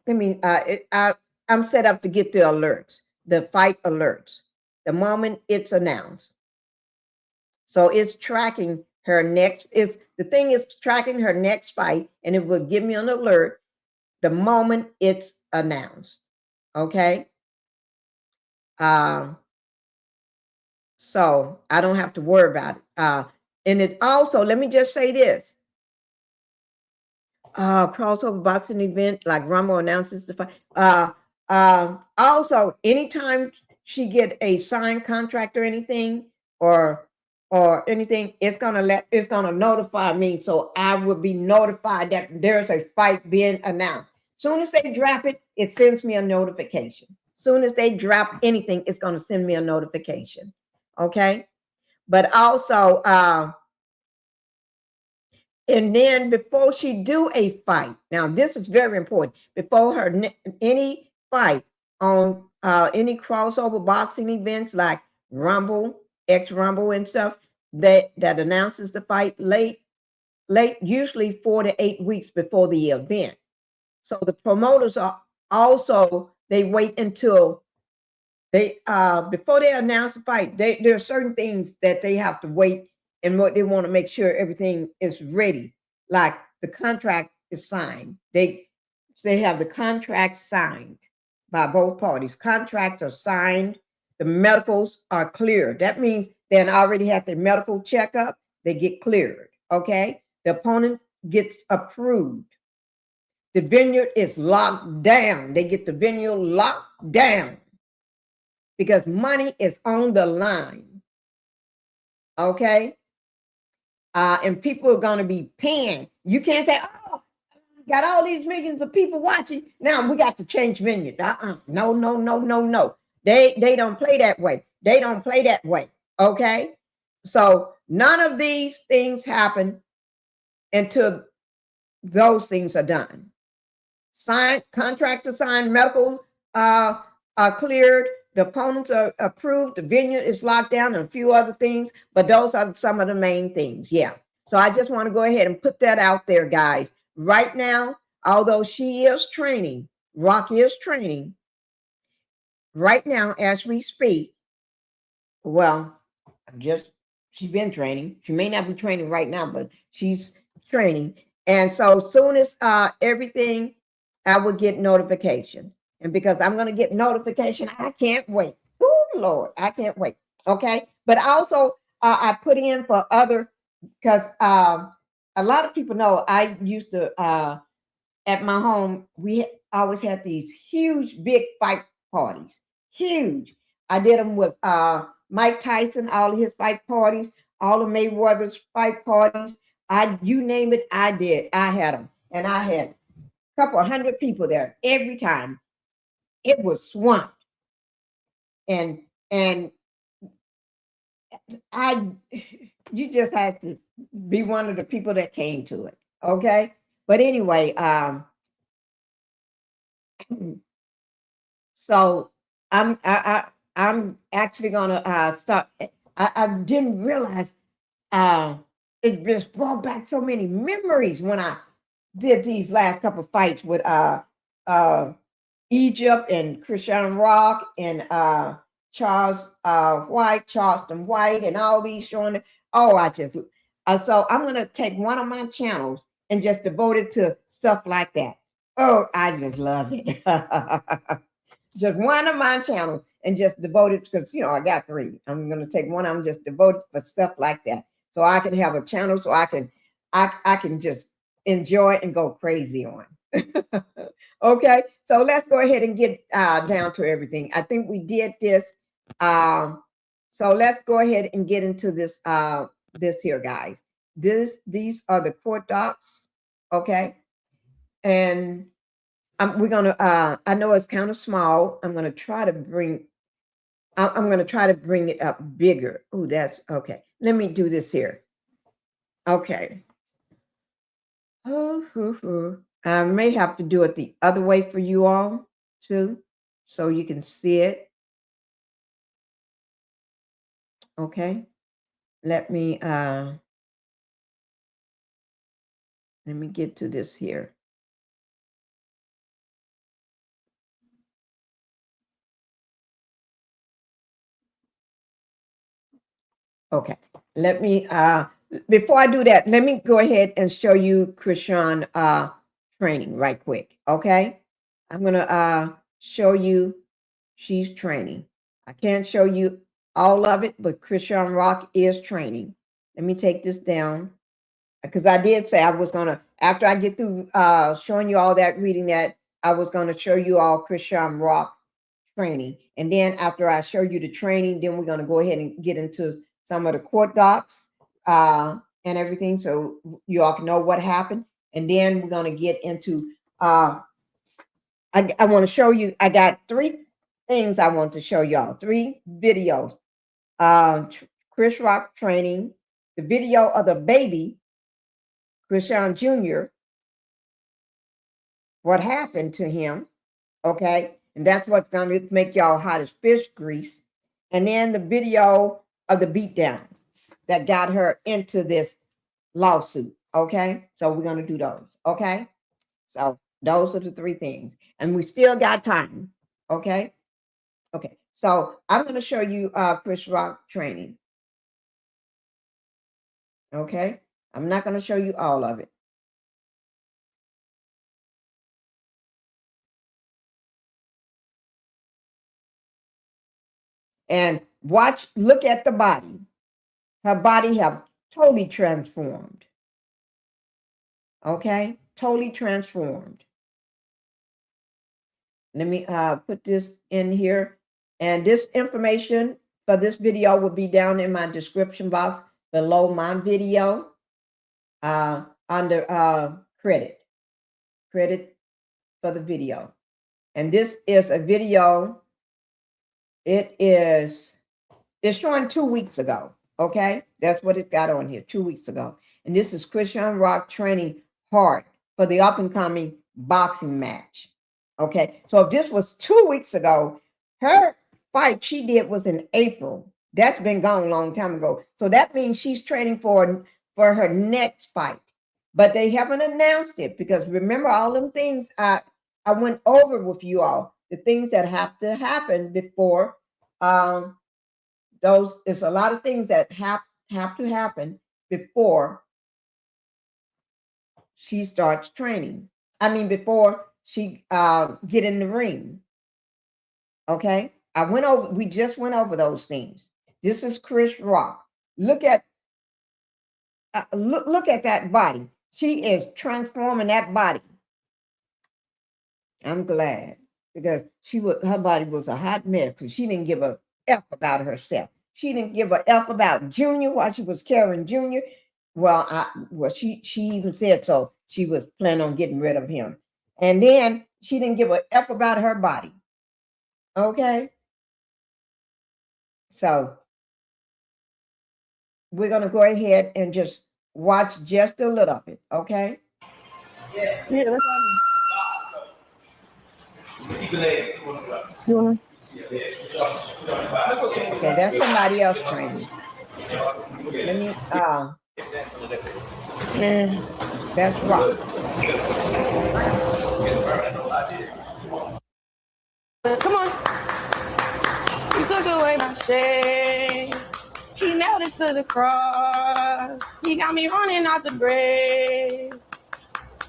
S2: I mean, I'm set up to get the alerts, the fight alerts, the moment it's announced. So it's tracking her next. The thing is tracking her next fight, and it will give me an alert the moment it's announced. Okay. So I don't have to worry about it. And it also, let me just say this. Crossover boxing event, like Rumble announces the fight. Also, anytime she get a signed contract or anything, or anything, it's gonna notify me. So I will be notified that there's a fight being announced. Soon as they drop it, it sends me a notification. Soon as they drop anything, it's gonna send me a notification. Okay. But also, and then before she do a fight, now this is very important, before her any fight on any crossover boxing events like Rumble, X-Rumble and stuff, that announces the fight late, usually 4 to 8 weeks before the event. So the promoters are also, they wait until they before they announce the fight. There are certain things that they have to wait, and what they want to make sure everything is ready, like the contract is signed. They have the contract signed by both parties. Contracts are signed. The medicals are cleared. That means they already have their medical checkup. They get cleared. Okay. The opponent gets approved. The vineyard is locked down. They get the vineyard locked down because money is on the line. Okay? And people are going to be paying. You can't say, oh, got all these millions of people watching. Now we got to change vineyard. No, no, no, no, no. They don't play that way. They don't play that way. Okay? So none of these things happen until those things are done. Signed, contracts are signed, medical are cleared, the opponents are approved, the vineyard is locked down, and a few other things, but those are some of the main things. Yeah. So I just want to go ahead and put that out there, guys. Right now, although she is training, Rock is training, right now as we speak, well, she's been training. She may not be training right now, but she's training. And so soon as everything, I will get notification. And because I'm going to get notification, I can't wait. Oh, Lord, I can't wait. Okay. But also, I put in for other, because a lot of people know I used to, at my home, we always had these huge, big fight parties. Huge. I did them with Mike Tyson, all of his fight parties, all of Mayweather's fight parties. You name it, I did. I had them. And I had a couple of 100 people there every time. It was swamped. And you just had to be one of the people that came to it. Okay. But anyway, so I'm actually gonna start. I didn't realize it just brought back so many memories when I did these last couple of fights with Egypt and Chrisean Rock and Charleston White, and all these showing. Oh, I just so I'm gonna take one of my channels and just devote it to stuff like that. Oh, I just love it. Just one of my channels and just devote it, because I got 3. I'm gonna take one of them, just devote it for stuff like that, so I can have a channel, so I can just enjoy and go crazy on. Okay, so let's go ahead and get down to everything. I think we did this. So let's go ahead and get into this this here, guys. These are the court docs. Okay, and we're gonna I know it's kind of small. I'm gonna try to bring it up bigger. Oh, that's okay. Let me do this here. Okay. I may have to do it the other way for you all too, so you can see it. Okay. Let me get to this here. Okay. Let me before I do that, let me go ahead and show you Chrisean training right quick. Okay. I'm gonna show you she's training. I can't show you all of it, but Chrisean Rock is training. Let me take this down, because I did say I was gonna, after I get through showing you all that, reading that, I was gonna show you all Chrisean Rock training. And then after I show you the training, then we're gonna go ahead and get into some of the court docs and everything, so you all can know what happened. And then we're gonna get into I want to show you, I got 3 things I want to show y'all, 3 videos. Chris Rock training, the video of the baby, Chrisean Jr., what happened to him, okay? And that's what's going to make y'all hot as fish grease. And then the video of the beatdown that got her into this lawsuit, okay? So we're going to do those, okay? So those are the 3 things. And we still got time, okay? Okay, so I'm going to show you Chris Rock training. Okay, I'm not going to show you all of it. And watch, look at the body. Her body have totally transformed. Okay, totally transformed. Let me put this in here. And this information for this video will be down in my description box below my video under credit for the video. And this is a video. It's showing 2 weeks ago. Okay, that's what it got on here 2 weeks ago. And this is Chrisean Rock training hard for the up and coming boxing match. Okay, so if this was 2 weeks ago, her fight she did was in April. That's been gone a long time ago. So that means she's training for her next fight. But they haven't announced it because remember all them things I went over with you all, the things that have to happen before there's a lot of things that have to happen before she starts training. I mean, before she get in the ring. Okay, we just went over those things. This is Chris Rock. Look at look at that body. She is transforming that body. I'm glad because her body was a hot mess because she didn't give a F about herself. She didn't give a F about Junior while she was carrying Junior. Well, she even said so. She was planning on getting rid of him. And then she didn't give a F about her body. Okay. So we're going to go ahead and just watch just a little of it. Okay.
S8: Yeah, that's fine.
S2: Okay, that's somebody else training. Let me that's Rock.
S8: Come on. He took away my shame. He nailed it to the cross. He got me running out the grave.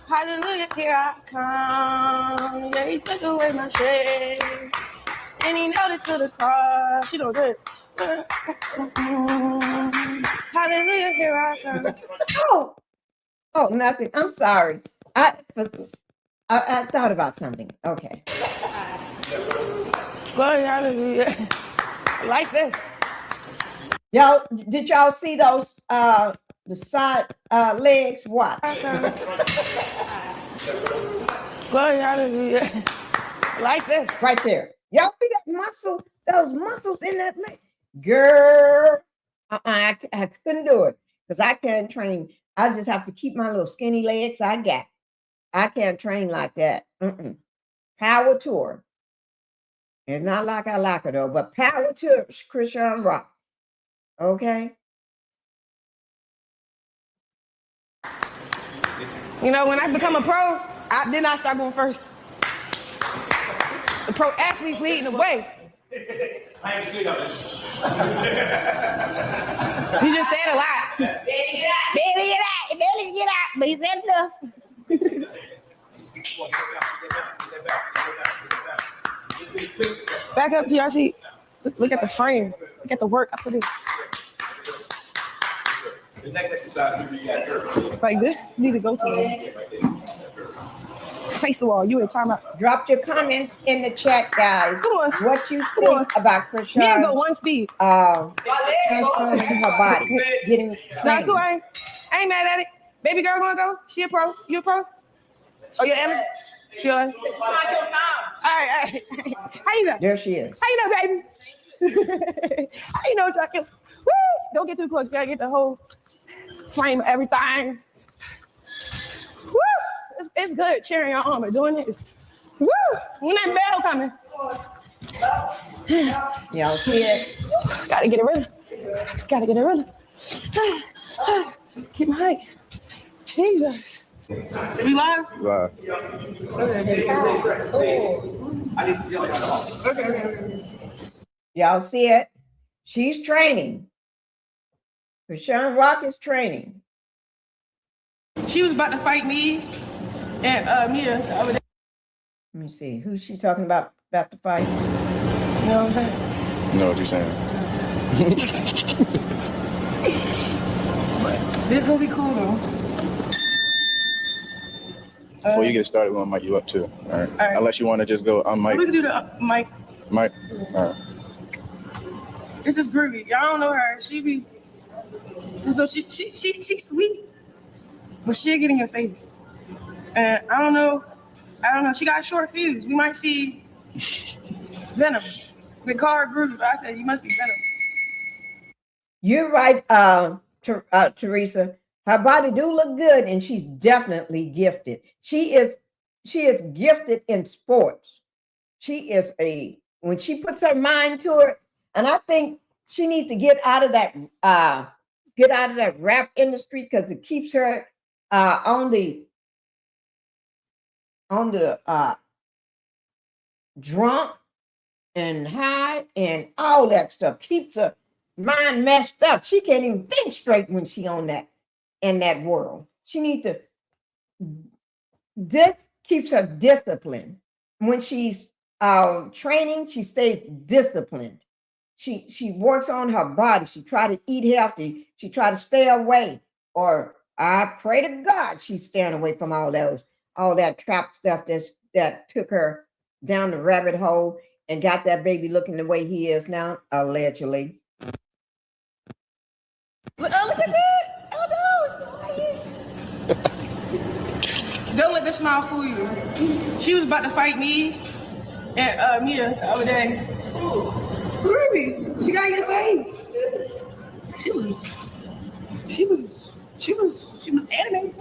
S8: Hallelujah, here I come. Yeah, he took away my shame. And he nailed it to the cross. She doing good. Hallelujah, here I come.
S2: Oh, nothing. I'm sorry. I thought about something. Okay.
S8: Glory, hallelujah. Like this.
S2: Y'all, did y'all see those the side legs? What?
S8: Glory, hallelujah. Like this.
S2: Right there. Y'all see that muscle? Those muscles in that leg? Girl, I couldn't do it because I can't train. I just have to keep my little skinny legs I got. I can't train like that. Power to her. It's not like I like her though, but power to her, Chrisean Rock. Okay.
S8: You know, when I become a pro, then I start going first. The pro athletes leading the way.
S3: I ain't seen this.
S8: You just said a lot. Baby, get out. Baby, get out. Baby, get out. But he said enough. Back up, PRC. Look at the frame. Look at the work I put in.
S3: The next exercise, we got her.
S8: Like this, you need to go to the face the wall. You in timeout.
S2: Drop your comments in the chat, guys.
S8: Come on.
S2: What you think about Chrisean?
S8: Yeah, go one speed.
S2: Transforming her body, getting
S8: No, it's cool. I ain't mad at it. Baby girl gonna go. She a pro. You a pro? Oh, you're amateur? She all right? All right. How you know?
S2: There she is.
S8: How you know, baby? How you know, Chuckles? Woo! Don't get too close. You gotta get the whole frame of everything. Woo! It's good cheering your arm and doing this. Woo! When that bell coming.
S2: Y'all see it?
S8: Gotta get it ready. Gotta get it ready. Keep my height. Jesus. We live?
S4: Live.
S8: Okay.
S2: Y'all see it? She's training. Chrisean Rock is training.
S8: She was about to fight me and Mia over there.
S2: Let me see. Who's she talking about the fight?
S8: You know what I'm saying?
S4: You know what you're saying?
S8: This gonna be cool though.
S4: Before you get started, we'll mic you up too. All right. Unless you want to just go on mic.
S8: We can do the mic.
S4: Mic. All right.
S8: This is Groovy. Y'all don't know her. She sweet, but she'll get in your face. And I don't know. She got a short fuse. We might see Venom. They call her Groovy, but I said you must be Venom.
S2: You're right, Teresa. Her body do look good, and she's definitely gifted. She is gifted in sports. She is when she puts her mind to it, and I think she needs to get out of that rap industry because it keeps her on the drunk and high and all that stuff. Keeps her mind messed up. She can't even think straight when she on that in that world. She needs to. This keeps her disciplined. When she's training, she stays disciplined. She works on her body. She try to eat healthy. She try to stay away. Or I pray to God she's staying away from all that trap stuff that took her down the rabbit hole and got that baby looking the way he is now, allegedly.
S8: Look at this! Oh no! Don't let the smile fool you. She was about to fight me and Mia the other day. Ruby, she got your face. She was animated.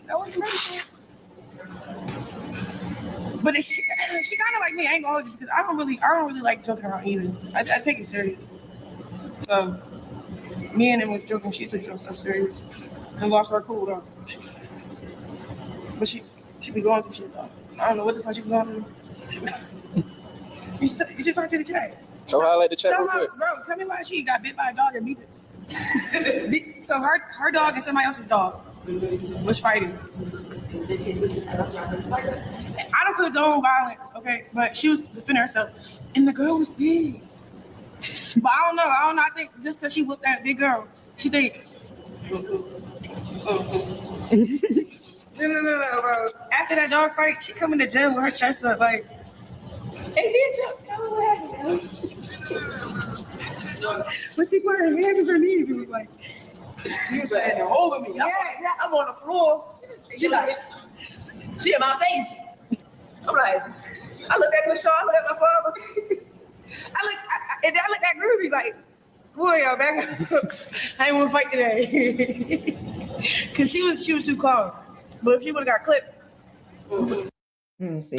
S8: That wasn't ready for. But she kind of like me. I ain't gonna hold you because I don't really like joking around either. I take it serious. So me and him was joking. She took some stuff serious and lost her cool though. But she be going through shit though. I don't know what the fuck she be going through. You should talk to the chat.
S4: So I like the chat real quick.
S8: Bro, tell me why she got bit by a dog and beat it. So her dog and somebody else's dog was fighting. I don't condone violence, okay? But she was defending herself. And the girl was big. But I don't know. I think just because she whooped that big girl, she thinks. No, bro. After that dog fight, she come in the gym with her chest up like, hey, tell her what happened. When she put her hands on her knees, it was like, you said you're over me. Yeah, I'm on the floor. She in my face. I'm like, I look at Michelle, I look at my father. I look at Groovy like, boy, y'all back up. I ain't want to fight today. Cause she was too calm. But if she would have got clipped.
S2: Let me see.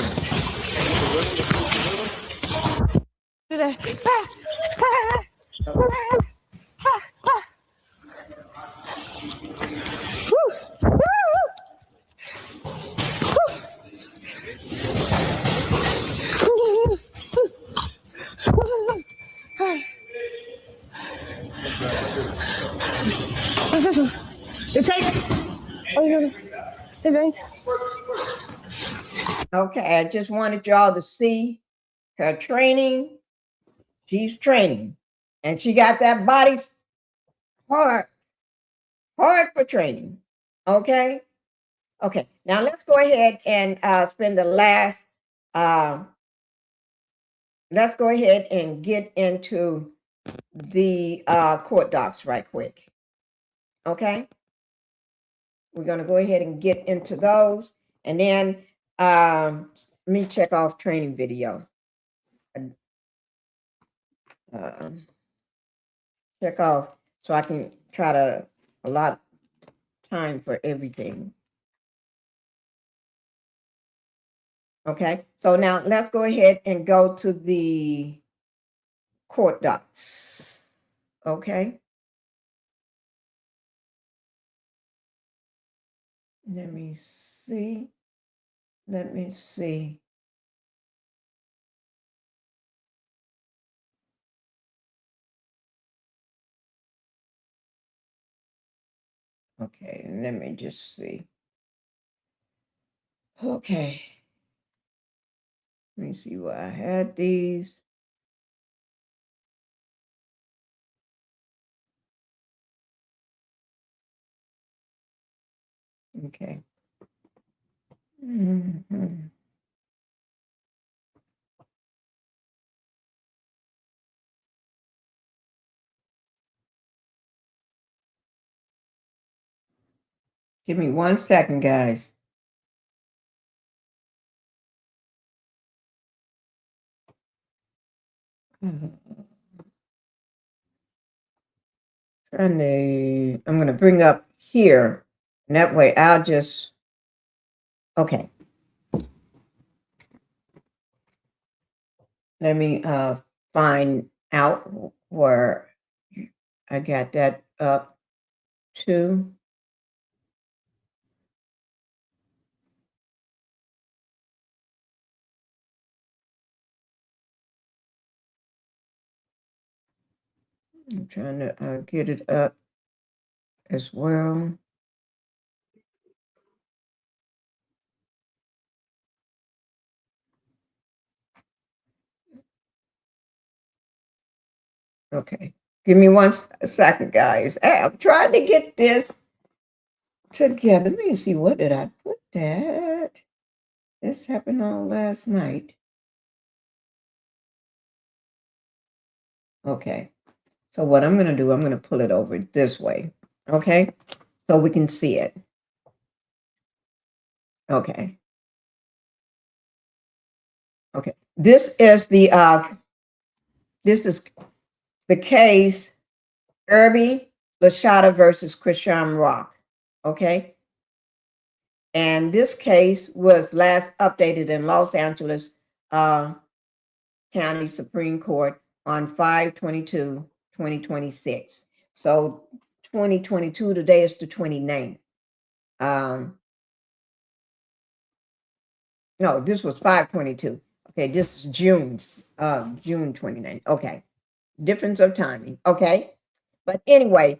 S8: What's this one? The tape. Oh, yeah. Hey,
S2: Okay, I just wanted y'all to see her training. She's training. And she got that body hard for training. Okay? Okay, now let's go ahead and spend the last, let's go ahead and get into the court docs right quick. Okay? We're going to go ahead and get into those. And then let me check off training video. Check off so I can try to allot time for everything. Okay, so now let's go ahead and go to the court docs. Okay. Let me see. Okay, let me just see. Okay. Let me see where I had these. Okay. Mhm. Give me 1 second, guys. I'm going to bring up here. And that way I'll just, okay. Let me find out where I got that up to. I'm trying to get it up as well. Okay. Give me 1 second, guys. I'm trying to get this together. Let me see, what did I put that? This happened on last night. Okay. So what I'm going to do, I'm going to pull it over this way. Okay. So we can see it. Okay. Okay. This is the case IRBY, LASHALA versus Chrisean Rock. Okay. And this case was last updated in Los Angeles County Supreme Court on 5/22/2026. So 2022, today is the 29th. No, this was 5/22. Okay, this is June 29th. Okay, difference of timing. Okay, but anyway,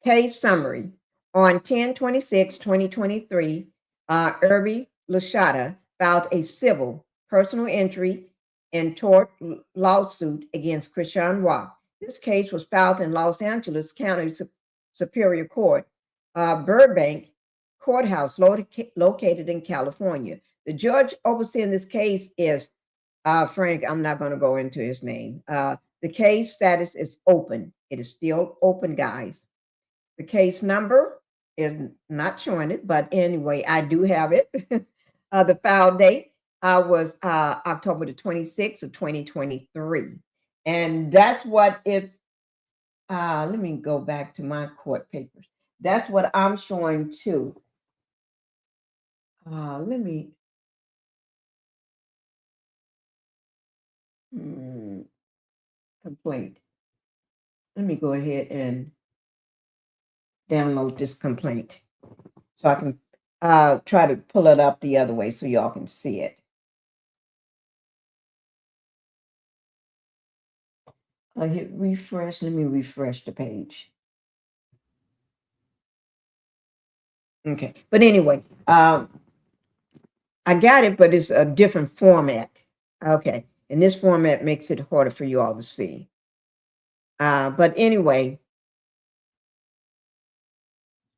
S2: case summary. On 10/26/2023, IRBY LASHALA filed a civil personal injury and tort lawsuit against Chrisean Rock. This case was filed in Los Angeles County Superior Court, Burbank Courthouse, located in California. The judge overseeing this case is Frank. I'm not going to go into his name. The case status is open. It is still open, guys. The case number is not showing it, but anyway, I do have it. The file date was October the 26th of 2023. And that's what it, let me go back to my court papers. That's what I'm showing too. Let me, complaint. Let me go ahead and download this complaint so I can try to pull it up the other way so y'all can see it. I hit refresh. Let me refresh the page. Okay, but anyway, I got it, but it's a different format. Okay, and this format makes it harder for you all to see. But anyway,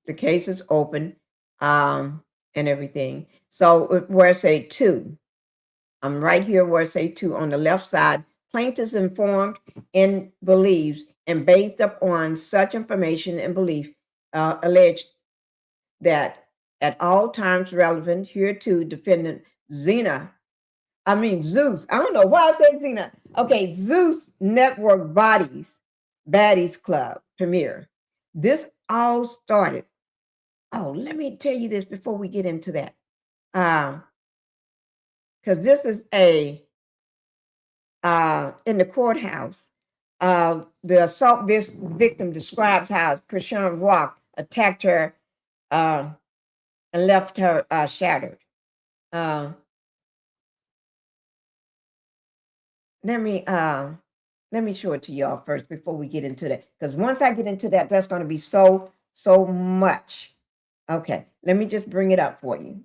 S2: the case is open and everything. So where I say 2, I'm right here where I say 2 on the left side. Plaintiffs informed and believes, and based upon such information and belief, alleged that at all times relevant hereto, defendant Zeus. I don't know why I said Zena. Okay, Zeus Network Baddies Club premiere. This all started. Oh, let me tell you this before we get into that. Because this is a in the courthouse. The assault victim describes how Chrisean Rock attacked her and left her shattered. Let me show it to y'all first before we get into that. Because once I get into that, that's going to be so much. Okay, let me just bring it up for you.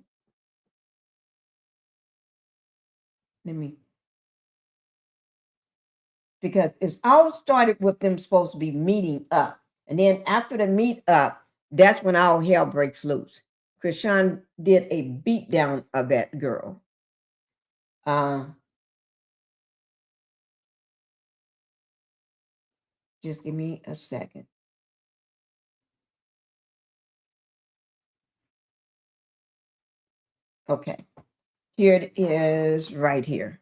S2: Because it's all started with them supposed to be meeting up. And then after the meet up, that's when all hell breaks loose. Chrisean did a beat down of that girl. Just give me a second. Okay, here it is right here.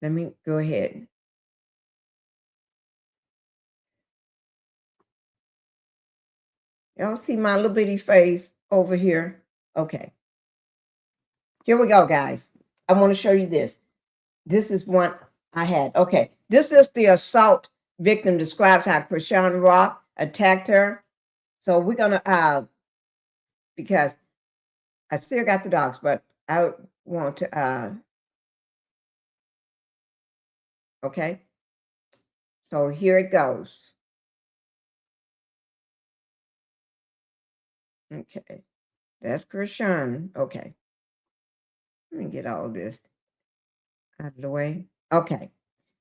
S2: Let me go ahead. Y'all see my little bitty face over here? Okay. Here we go, guys. I want to show you this. This is one I had. Okay. This is the assault victim describes how Chrisean Rock attacked her. So we're going to, because I still got the dogs, but I want to, okay. So here it goes. Okay. That's Chrisean. Okay. Let me get all this out of the way. Okay.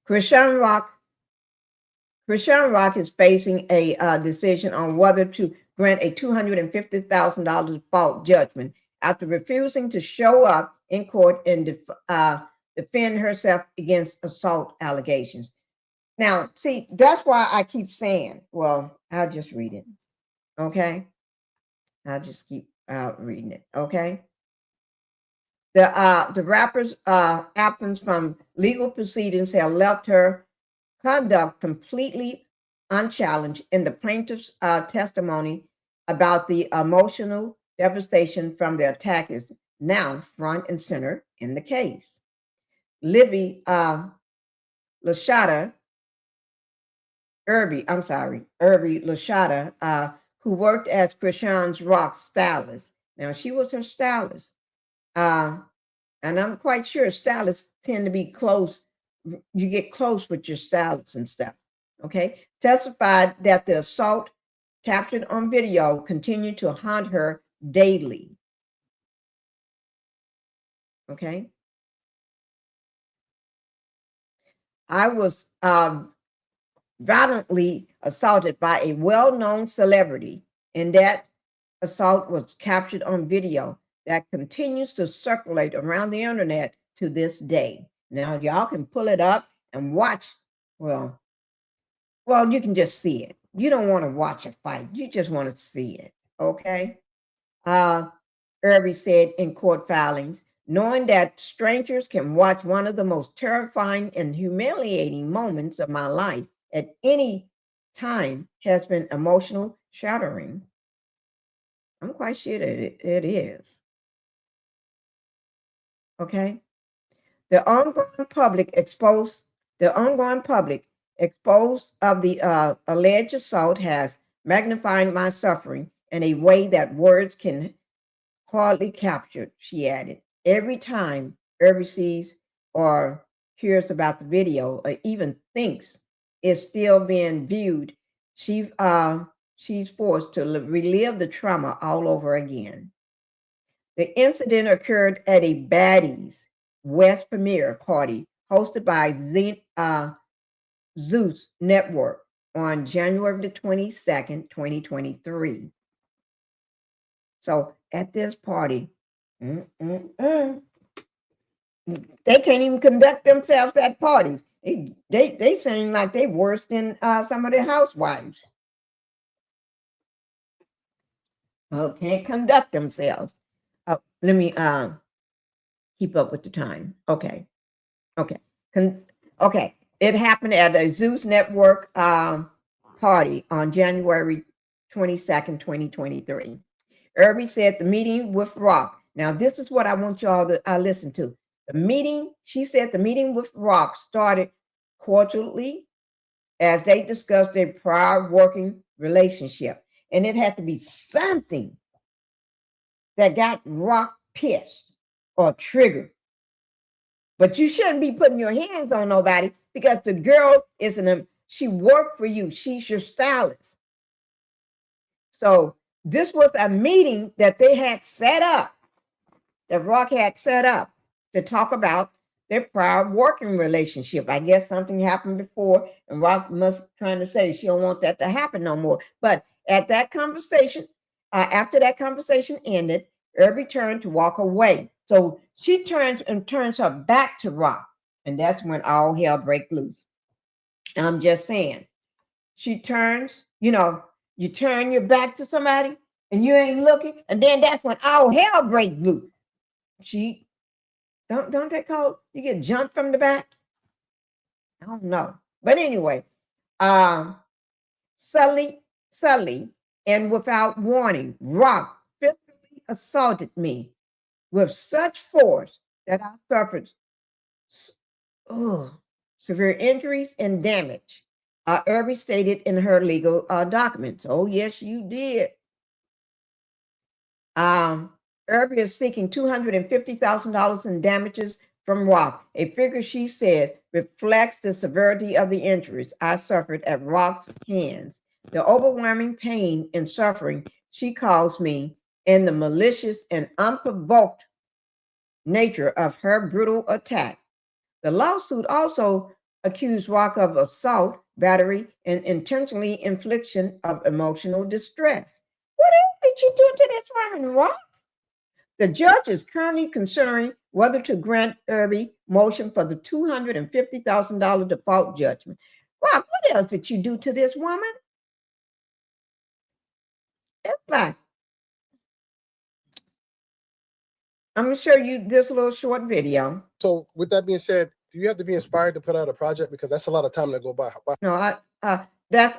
S2: Chrisean Rock is facing a decision on whether to grant a $250,000 default judgment after refusing to show up in court and defend herself against assault allegations. Now, see, that's why I keep saying, well, I'll just read it. Okay. I'll just keep reading it. Okay. The rapper's absence from legal proceedings have left her conduct completely unchallenged in the plaintiff's testimony about the emotional devastation from the attackers, now front and center in the case. IRBY LASHALA, who worked as Chrisean Rock's stylist. Now, she was her stylist. And I'm quite sure stylists tend to be close. You get close with your stylists and stuff. Okay. Testified that the assault captured on video continued to haunt her daily. Okay. I was violently assaulted by a well-known celebrity, and that assault was captured on video that continues to circulate around the internet to this day. Now, y'all can pull it up and watch. Well, you can just see it. You don't want to watch a fight. You just want to see it, okay? IRBY said in court filings, knowing that strangers can watch one of the most terrifying and humiliating moments of my life at any time has been emotional shattering. I'm quite sure that it is. Okay. The ongoing public exposed of the alleged assault has magnified my suffering in a way that words can hardly capture, she added. Every time IRBY sees or hears about the video or even thinks it's still being viewed, she's forced to relive the trauma all over again. The incident occurred at a Baddies West premiere party hosted by Zeus Network on January the 22nd, 2023. So at this party, they can't even conduct themselves at parties. They seem like they worse than some of the housewives. Well, can't conduct themselves. Let me keep up with the time. Okay. It happened at a Zeus Network party on January 22nd, 2023. IRBY said the meeting with Rock. Now, this is what I want y'all to listen to. She said the meeting with Rock started cordially as they discussed their prior working relationship. And it had to be something that got Rock pissed or triggered. But you shouldn't be putting your hands on nobody because the girl she worked for you. She's your stylist. So this was a meeting that they had set up, that Rock had set up to talk about their prior working relationship. I guess something happened before, and Rock must be trying to say she don't want that to happen no more. But at that conversation, after that conversation ended, Irby turned to walk away. So she turns her back to Rock. And that's when all hell breaks loose. I'm just saying. She turns, you turn your back to somebody and you ain't looking. And then that's when all hell breaks loose. She, don't they call, you get jumped from the back? I don't know. But anyway, Sully, and without warning, Rock physically assaulted me with such force that I suffered severe injuries and damage. Irby stated in her legal documents. Oh, yes, you did. Irby is seeking $250,000 in damages from Rock, a figure she said reflects the severity of the injuries I suffered at Rock's hands, the overwhelming pain and suffering she caused me, and the malicious and unprovoked nature of her brutal attack. The lawsuit also accused Rock of assault, battery, and intentionally infliction of emotional distress. What else did you do to this woman, Rock? The judge is currently considering whether to grant Irby motion for the $250,000 default judgment. Rock, what else did you do to this woman? It's like, I'm going to show you this little short video.
S9: So with that being said, do you have to be inspired to put out a project? Because that's a lot of time to go by.
S2: No, there's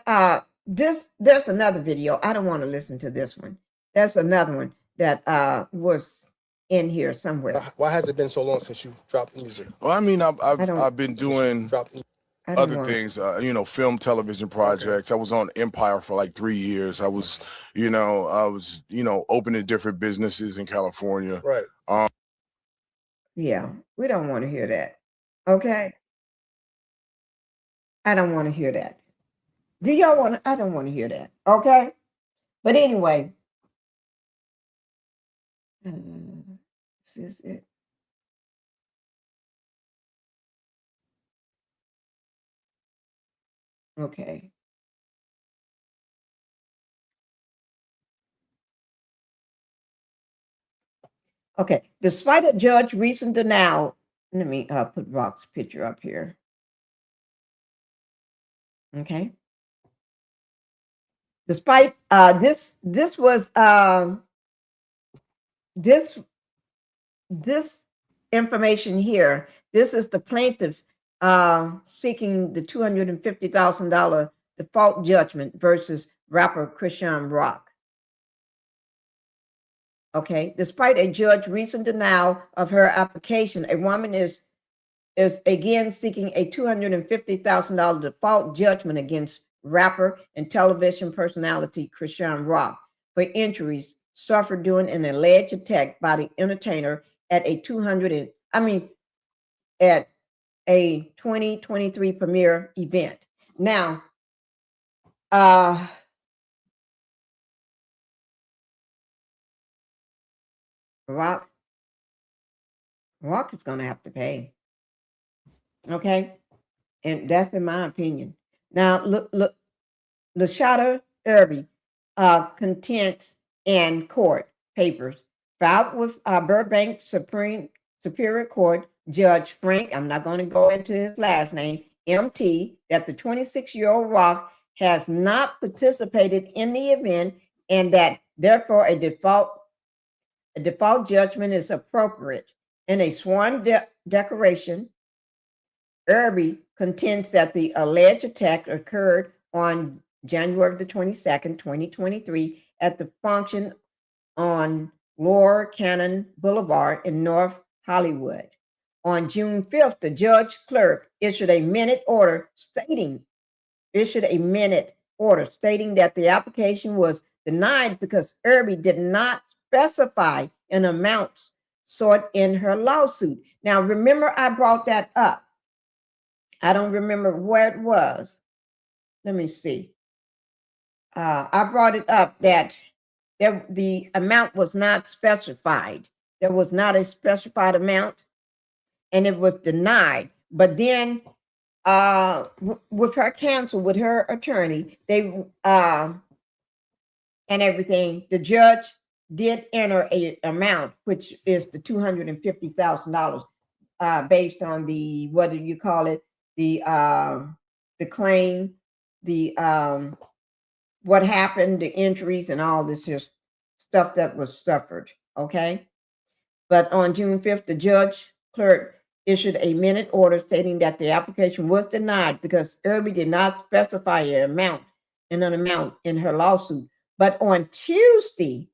S2: another video. I don't want to listen to this one. There's another one that was in here somewhere.
S9: Why has it been so long since you dropped music?
S10: Well, I mean, I've been doing other things, film, television projects. I was on Empire for like 3 years. I was opening different businesses in California.
S9: Right.
S2: Yeah, we don't want to hear that. Okay. I don't want to hear that. Do y'all want to? I don't want to hear that. Okay. But anyway. This is it. Okay. Okay. Despite a judge's recent denial, let me put Rock's picture up here. Okay. Despite this information here, this is the plaintiff seeking the $250,000 default judgment versus rapper Chrisean Rock. Okay, despite a judge's recent denial of her application, a woman is again seeking a $250,000 default judgment against rapper and television personality Chrisean Rock for injuries suffered during an alleged attack by the entertainer at a 2023 premiere event. Now, Rock is going to have to pay. Okay, and that's in my opinion. Now, look, LASHALA IRBY contents and court papers filed with Burbank Superior Court Judge Frank, I'm not going to go into his last name, MT, that the 26-year-old Rock has not participated in the event and that therefore a default judgment is appropriate. In a sworn declaration, IRBY contends that the alleged attack occurred on January the 22nd, 2023 at the function on Lower Cannon Boulevard in North Hollywood. On June 5th, the judge clerk issued a minute order stating that the application was denied because IRBY did not specify an amount sought in her lawsuit. Now, remember, I brought that up. I don't remember where it was. Let me see. I brought it up that the amount was not specified. There was not a specified amount, and it was denied. But then, with her counsel, with her attorney, and everything, the judge did enter an amount, which is the $250,000, based on the, what do you call it? The claim, the what happened, the injuries, and all this just stuff that was suffered. Okay. But on June 5th, the judge clerk issued a minute order stating that the application was denied because IRBY did not specify an amount in her lawsuit. But on Tuesday,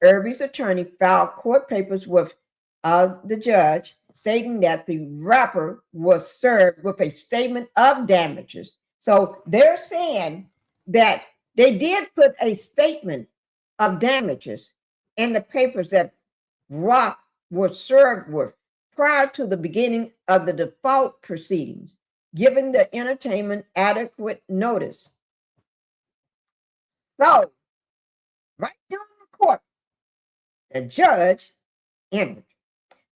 S2: IRBY's attorney filed court papers with the judge stating that the rapper was served with a statement of damages. So they're saying that they did put a statement of damages in the papers that Rock was served with prior to the beginning of the default proceedings, giving the entertainment adequate notice. So, right during the court, the judge entered.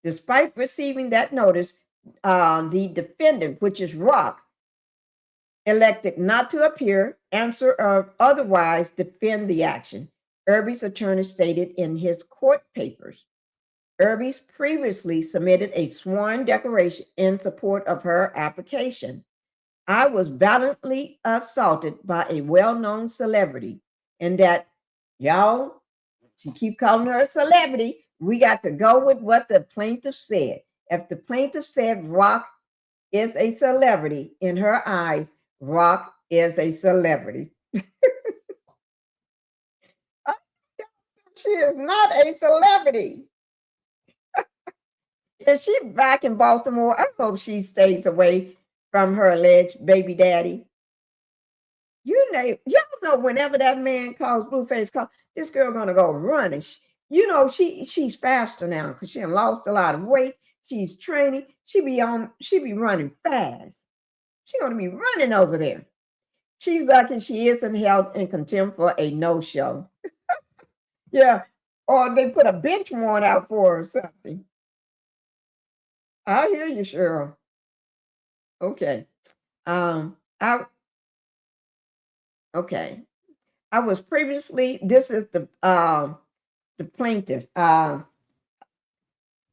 S2: Despite receiving that notice, the defendant, which is Rock, elected not to appear, answer, or otherwise defend the action. IRBY's attorney stated in his court papers, IRBY previously submitted a sworn declaration in support of her application. I was violently assaulted by a well-known celebrity, and that, y'all, she keep calling her a celebrity. We got to go with what the plaintiff said. If the plaintiff said Rock is a celebrity, in her eyes, Rock is a celebrity. She is not a celebrity. Is she back in Baltimore? I hope she stays away from her alleged baby daddy. Y'all know whenever that man calls Blueface call, this girl gonna go running. She's faster now because she lost a lot of weight. She's training. She be running fast. She's gonna be running over there. She's lucky she isn't held in contempt for a no-show. Yeah, or they put a bench warrant out for her or something. I hear you, Cheryl. Okay. I was previously, this is the plaintiff, the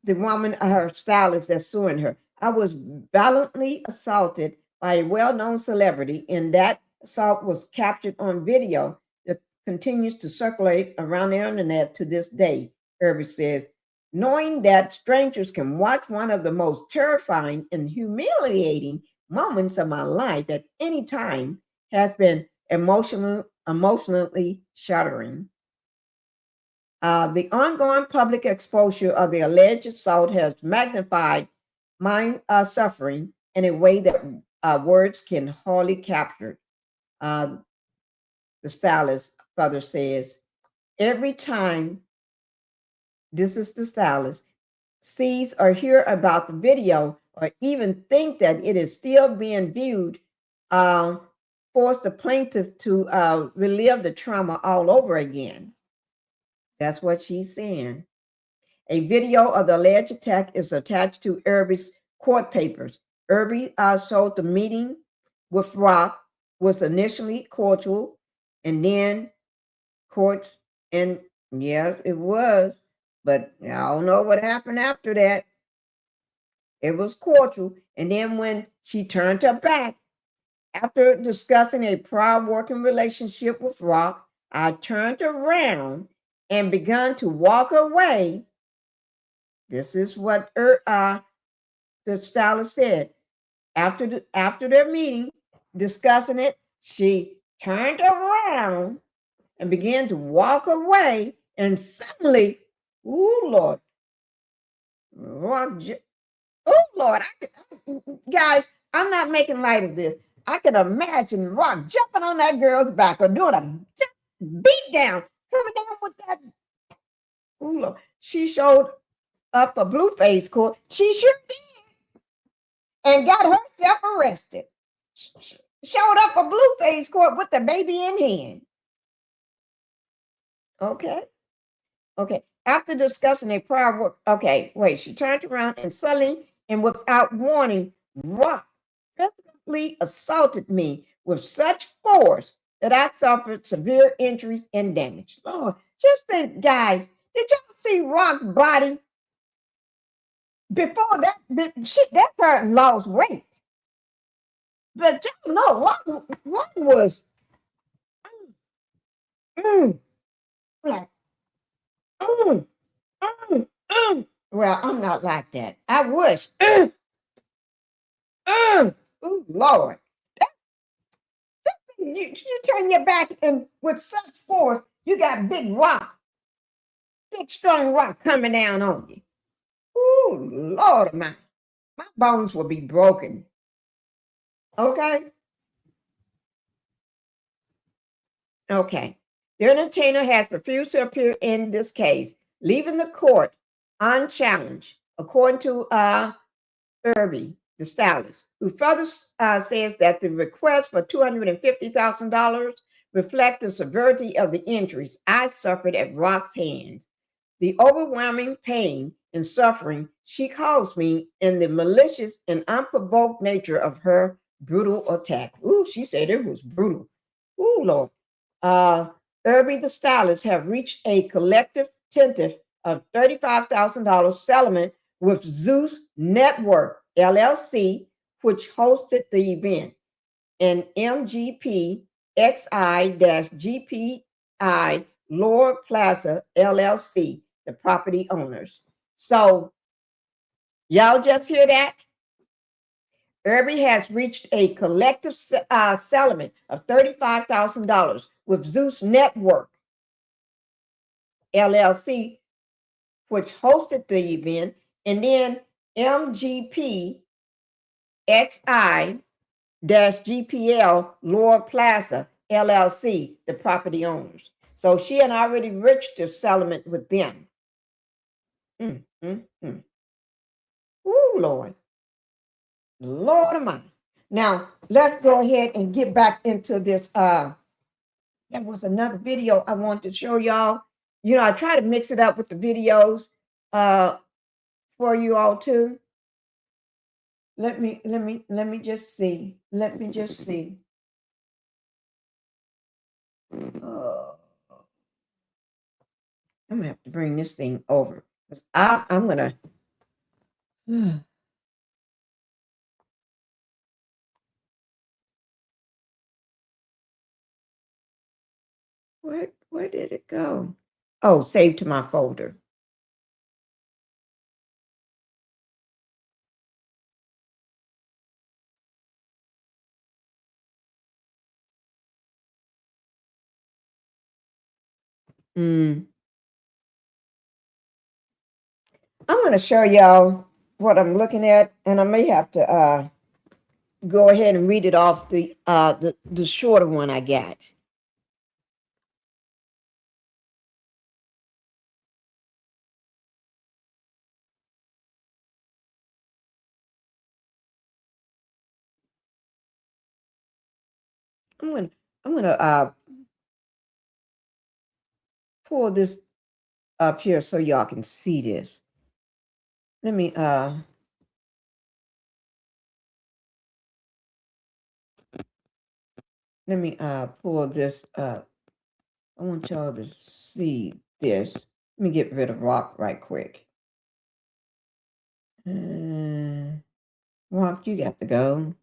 S2: woman, her stylist that's suing her. I was violently assaulted by a well-known celebrity, and that assault was captured on video that continues to circulate around the internet to this day, IRBY says. Knowing that strangers can watch one of the most terrifying and humiliating moments of my life at any time has been emotionally shattering. The ongoing public exposure of the alleged assault has magnified my suffering in a way that words can hardly capture. The stylist further says, every time, this is the stylist, sees or hear about the video or even think that it is still being viewed, force the plaintiff to relive the trauma all over again. That's what she's saying. A video of the alleged attack is attached to IRBY's court papers. IRBY showed the meeting with Rock was initially cordial, and then courts, and yeah, it was. But I don't know what happened after that. It was cordial. And then when she turned her back, after discussing a prior working relationship with Rock, I turned around and began to walk away. This is what the stylist said. After their meeting, discussing it, she turned around and began to walk away, and suddenly, oh Lord, guys, I'm not making light of this. I can imagine Rock jumping on that girl's back or doing a beat down, coming down with that. Oh Lord, she showed up for Blueface court. She sure did, and got herself arrested. Showed up for Blueface court with the baby in hand. Okay. After discussing a prior work, she turned around and suddenly and without warning, Rock physically assaulted me with such force that I suffered severe injuries and damage. Lord, just think, guys, Did y'all see Rock body? Before that, that person lost weight. But y'all know Rock was like, well, I'm not like that. I wish. Oh, Lord. You turn your back and with such force, you got big strong rock coming down on you. Oh, Lord, my bones will be broken. Okay? Okay. The entertainer has refused to appear in this case, leaving the court unchallenged, according to IRBY, the stylist, who further says that the request for $250,000 reflect the severity of the injuries I suffered at Rock's hands, the overwhelming pain and suffering she caused me, and the malicious and unprovoked nature of her brutal attack. Ooh, she said it was brutal. Ooh, Lord. IRBY, the stylist, have reached a collective tentative of $35,000 settlement with Zeus Network, LLC, which hosted the event, and MGP XI-GPI Lower Plaza, LLC, the property owners. So, y'all just hear that? IRBY has reached a collective settlement of $35,000 with Zeus Network, LLC, which hosted the event, and then MGP XI-GPL Lower Plaza, LLC, the property owners. So she had already reached a settlement with them. Ooh, Lord. Lord of mine. Now, let's go ahead and get back into this. There was another video I wanted to show y'all. You know, I try to mix it up with the videos for you all too. Let me just see. Let me just see. I'm gonna have to bring this thing over because I'm gonna. Where did it go? Oh, saved to my folder. I'm going to show y'all what I'm looking at, and I may have to go ahead and read it off the shorter one I got. I'm gonna pull this up here so y'all can see this. Let me pull this up. I want y'all to see this. Let me get rid of Rock right quick. Rock, you got to go.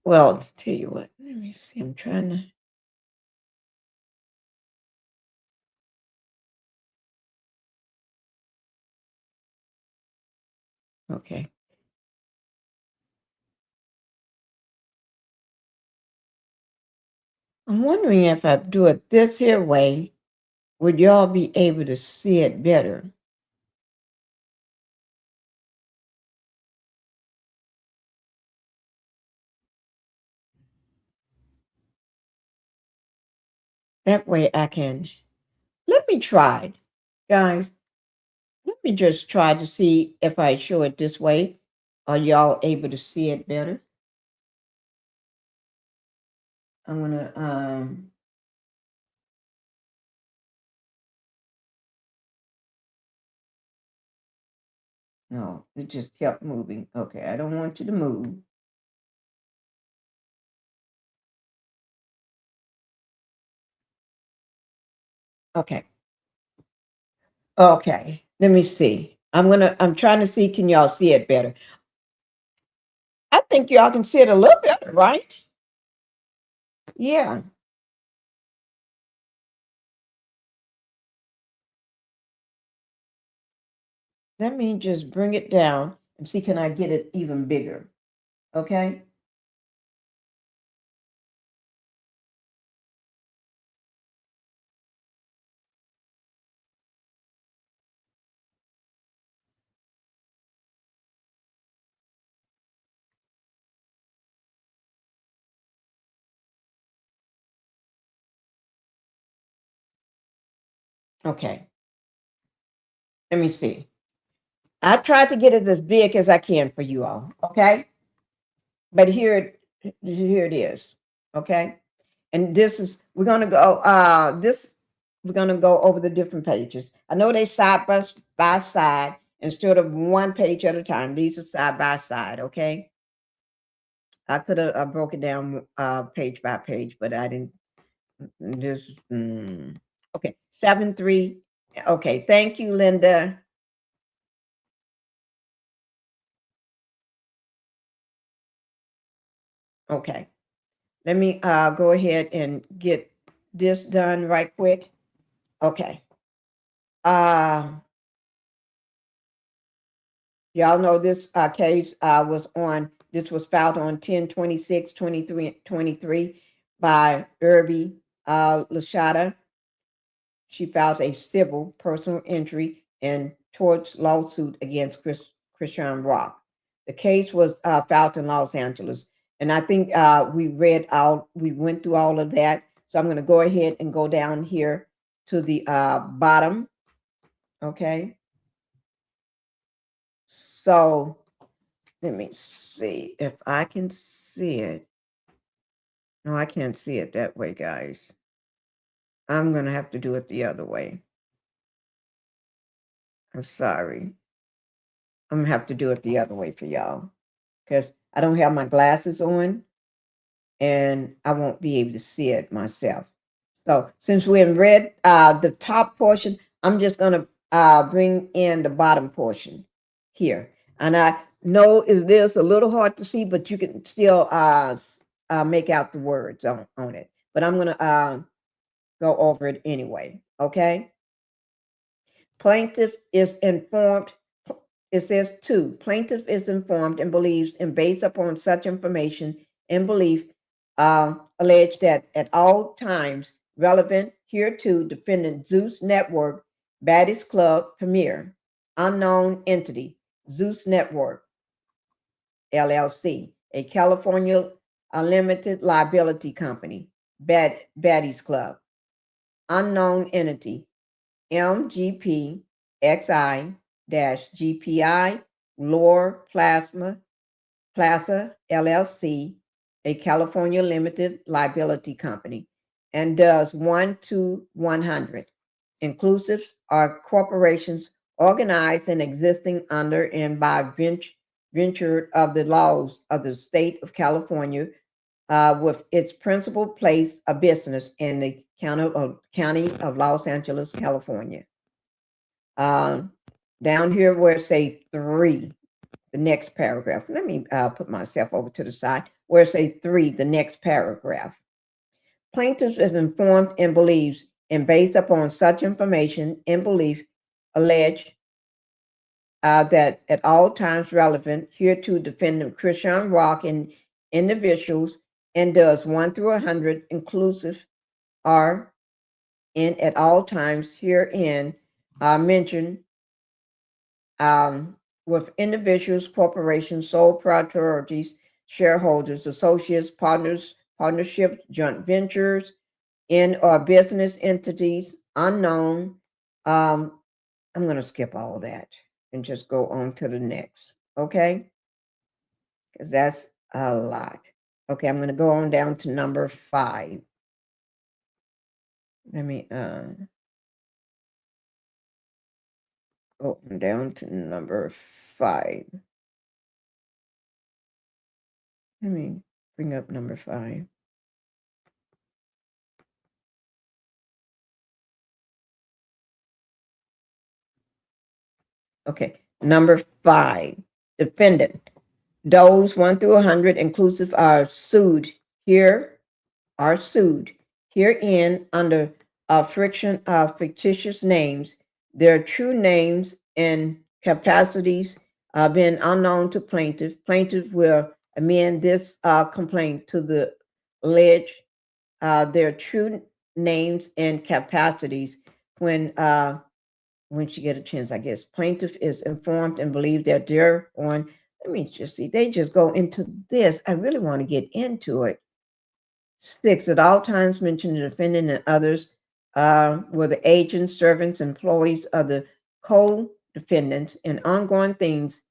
S2: Well, to tell you what, let me see. I'm trying to. Okay. I'm wondering if I do it this here way, would y'all be able to see it better? That way I can. Let me try, guys. Let me just try to see if I show it this way. Are y'all able to see it better? I'm gonna no, it just kept moving. Okay, I don't want you to move. Okay. Okay. Let me see. I'm trying to see, can y'all see it better? I think y'all can see it a little better, right? Yeah. Let me just bring it down and see, can I get it even bigger? Okay. Okay. Let me see. I tried to get it as big as I can for you all. Okay. But here it is. Okay. And this is, we're going to go, we're going to go over the different pages. I know they side by side instead of one page at a time. These are side by side. Okay. I could have broken down page by page, but I didn't. Just okay. 7-3. Okay. Thank you, Linda. Okay. Let me go ahead and get this done right quick. Okay. Y'all know this case this was filed on 10/26/23 by IRBY LASHALA. She filed a civil personal injury and torts lawsuit against Chrisean Rock. The case was filed in Los Angeles. And I think we went through all of that. So I'm going to go ahead and go down here to the bottom. Okay. So let me see if I can see it. No, I can't see it that way, guys. I'm going to have to do it the other way. I'm sorry. I'm going to have to do it the other way for y'all because I don't have my glasses on and I won't be able to see it myself. So since we have read the top portion, I'm just going to bring in the bottom portion here. And I know it is a little hard to see, but you can still make out the words on it. But I'm going to go over it anyway. Okay. Plaintiff is informed. It says 2. Plaintiff is informed and believes, and based upon such information and belief, alleged that at all times relevant hereto, defendant Zeus Network, Baddies Club Premier, unknown entity, Zeus Network, LLC, a California limited liability company, Baddies Club, unknown entity, MGP XI-GPI Lore Plaza LLC, a California limited liability company, and does 1 to 100. Inclusives are corporations organized and existing under and by venture of the laws of the state of California, with its principal place of business in the county of Los Angeles, California. Down here where it say 3, the next paragraph. Let me put myself over to the side where it say 3, the next paragraph. Plaintiff is informed and believes, and based upon such information and belief, allege that at all times relevant hereto, defendant Chrisean Rock and individuals, and does 1 through 100 inclusive are in at all times herein mentioned, with individuals, corporations, sole proprietors, shareholders, associates, partnerships, joint ventures, in or business entities, unknown. I'm going to skip all that and just go on to the next, okay? Because that's a lot. Okay, I'm going to go on down to number 5. Let me go down to number 5. Let me bring up number 5. Okay. Number 5, defendant. Those 1 through 100 inclusive are sued herein under fictitious names. Their true names and capacities being unknown to plaintiff. Plaintiff will amend this complaint to the alleged their true names and capacities when she get a chance, I guess. Plaintiff is informed and believed that they're on. Let me just see. They just go into this. I really want to get into it. 6, at all times mention the defendant and others were the agents, servants, employees of the co-defendants and ongoing things.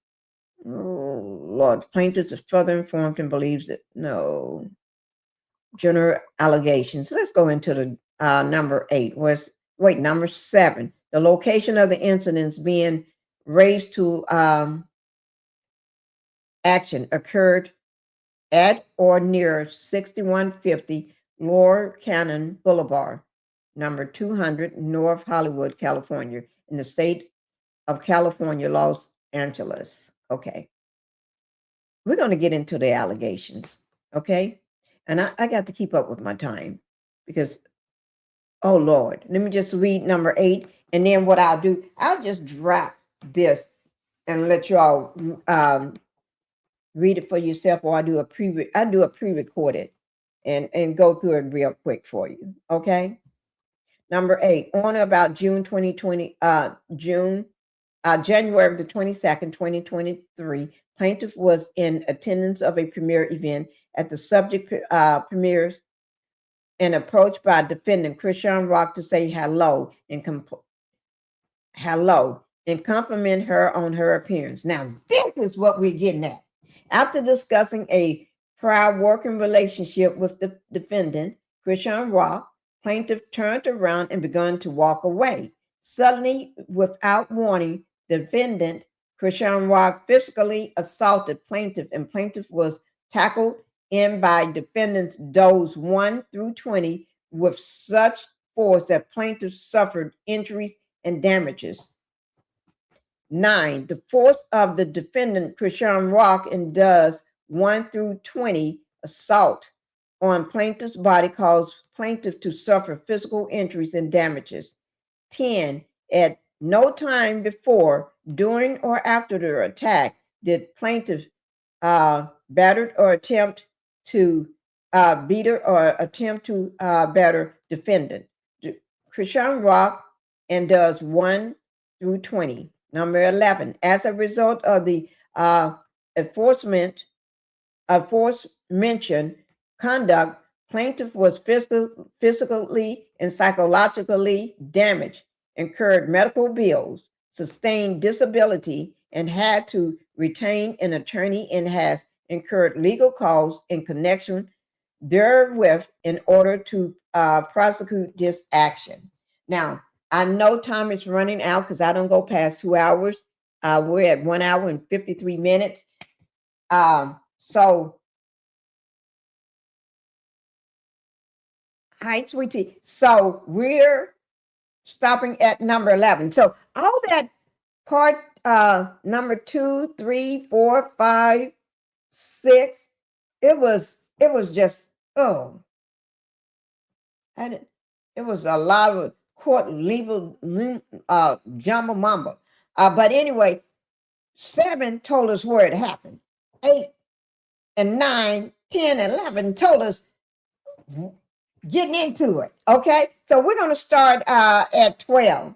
S2: Oh, Lord, plaintiff is further informed and believes that no general allegations. Let's go into the number 8. Number 7. The location of the incidents being raised to action occurred at or near 6150 Lower Cannon Boulevard, number 200, North Hollywood, California, in the state of California, Los Angeles. Okay. We're going to get into the allegations. Okay. And I got to keep up with my time because, oh Lord, let me just read number 8. And then what I'll do, I'll just drop this and let y'all read it for yourself, or I do a pre-recorded and go through it real quick for you. Okay. Number 8, on or about January the 22nd, 2023, plaintiff was in attendance of a premiere event at the subject premieres and approached by defendant Chrisean Rock to say hello and compliment her on her appearance. Now, this is what we're getting at. After discussing a prior working relationship with the defendant, Chrisean Rock, plaintiff turned around and began to walk away. Suddenly, without warning, defendant Chrisean Rock physically assaulted plaintiff, and plaintiff was tackled in by defendants those 1 through 20 with such force that plaintiff suffered injuries and damages. 9, the force of the defendant Chrisean Rock and does 1 through 20 assault on plaintiff's body caused plaintiff to suffer physical injuries and damages. 10, at no time before, during, or after the attack did plaintiff battered or attempt to beat her or attempt to batter defendant. Chrisean Rock and does 1 through 20. Number 11, as a result of the aforementioned conduct, plaintiff was physically and psychologically damaged, incurred medical bills, sustained disability, and had to retain an attorney and has incurred legal costs in connection therewith in order to prosecute this action. Now, I know time is running out because I don't go past 2 hours. We're at 1 hour and 53 minutes. So, hi, sweetie. So we're stopping at number 11. So all that part number 2, 3, 4, 5, 6, it was just it was a lot of court legal jumbo mumbo. But anyway, 7 told us where it happened. 8 and 9, 10, and 11 told us getting into it. Okay, so we're going to start at 12.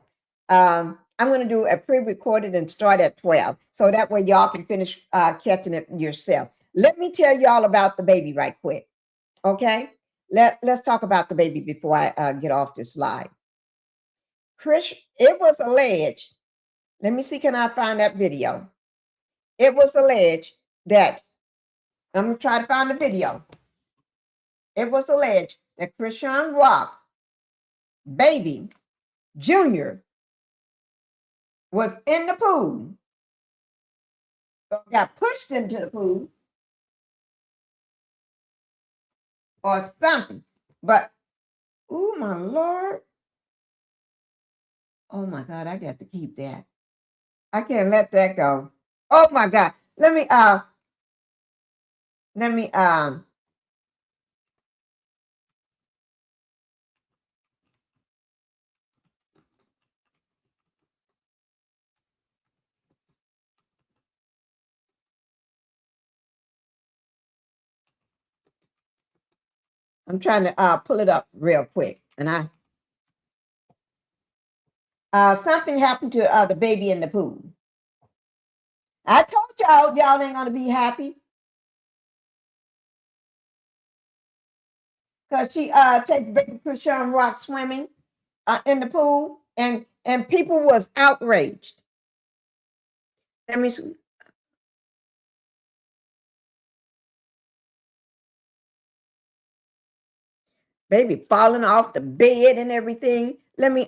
S2: I'm going to do a pre-recorded and start at 12, so that way y'all can finish catching it yourself. Let me tell y'all about the baby right quick. Okay, let's talk about the baby before I get off this slide. It was alleged. Let me see, can I find that video? It was alleged that I'm going to try to find the video. It was alleged that Chrisean Rock, baby, Junior, was in the pool, got pushed into the pool, or something. But, oh my Lord. Oh my God, I got to keep that. I can't let that go. Oh my God. Let me I'm trying to pull it up real quick. And something happened to the baby in the pool. I told y'all ain't gonna be happy. Because she takes baby Chrisean rock swimming in the pool, and people was outraged. Let me see. Baby falling off the bed and everything. Let me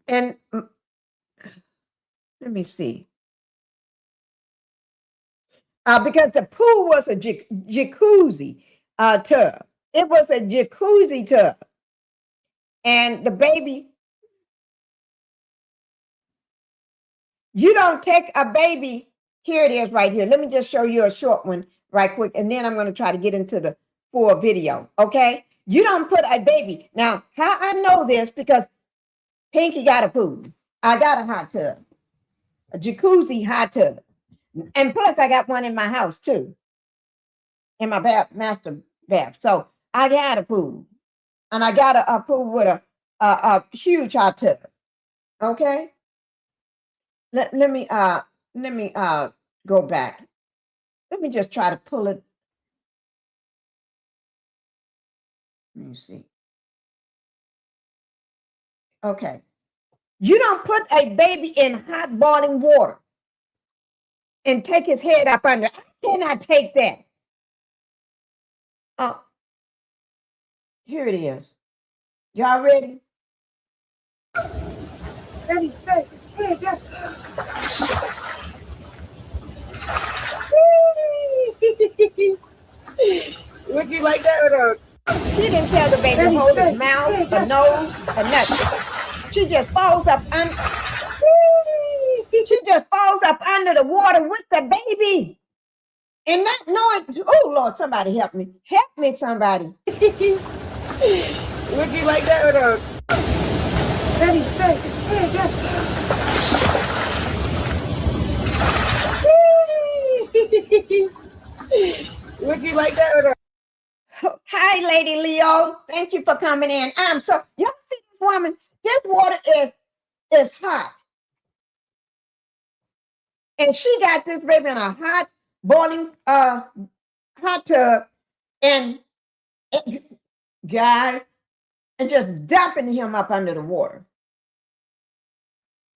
S2: and let me see. Because the pool was a jacuzzi tub. It was a jacuzzi tub. And the baby, you don't take a baby. Here it is right here. Let me just show you a short one right quick. And then I'm going to try to get into the full video. Okay. You don't put a baby. Now, how I know this, because Pinkie got a pool. I got a hot tub, a jacuzzi hot tub. And plus I got one in my house too, in my master bath. So I got a pool, and I got a pool with a huge hot tub. Okay. Let me go back. Let me just try to pull it. Let me see. Okay. You don't put a baby in hot boiling water and take his head up under. I cannot take that. Here it is. Y'all ready? Ready, set, go.
S8: Would you like that or no?
S2: She didn't tell the baby to hold his mouth, the nose, or nothing. She just falls up under. She just falls up under the water with the baby. And not knowing, oh Lord, somebody help me. Help me, somebody.
S8: Would you like that or no?
S2: Ready, set, go.
S8: Would you like that or no?
S2: Hi, Lady Leo. Thank you for coming in. Y'all see this woman? This water is hot. And she got this baby in a hot, boiling hot tub, and guys, and just dumping him up under the water.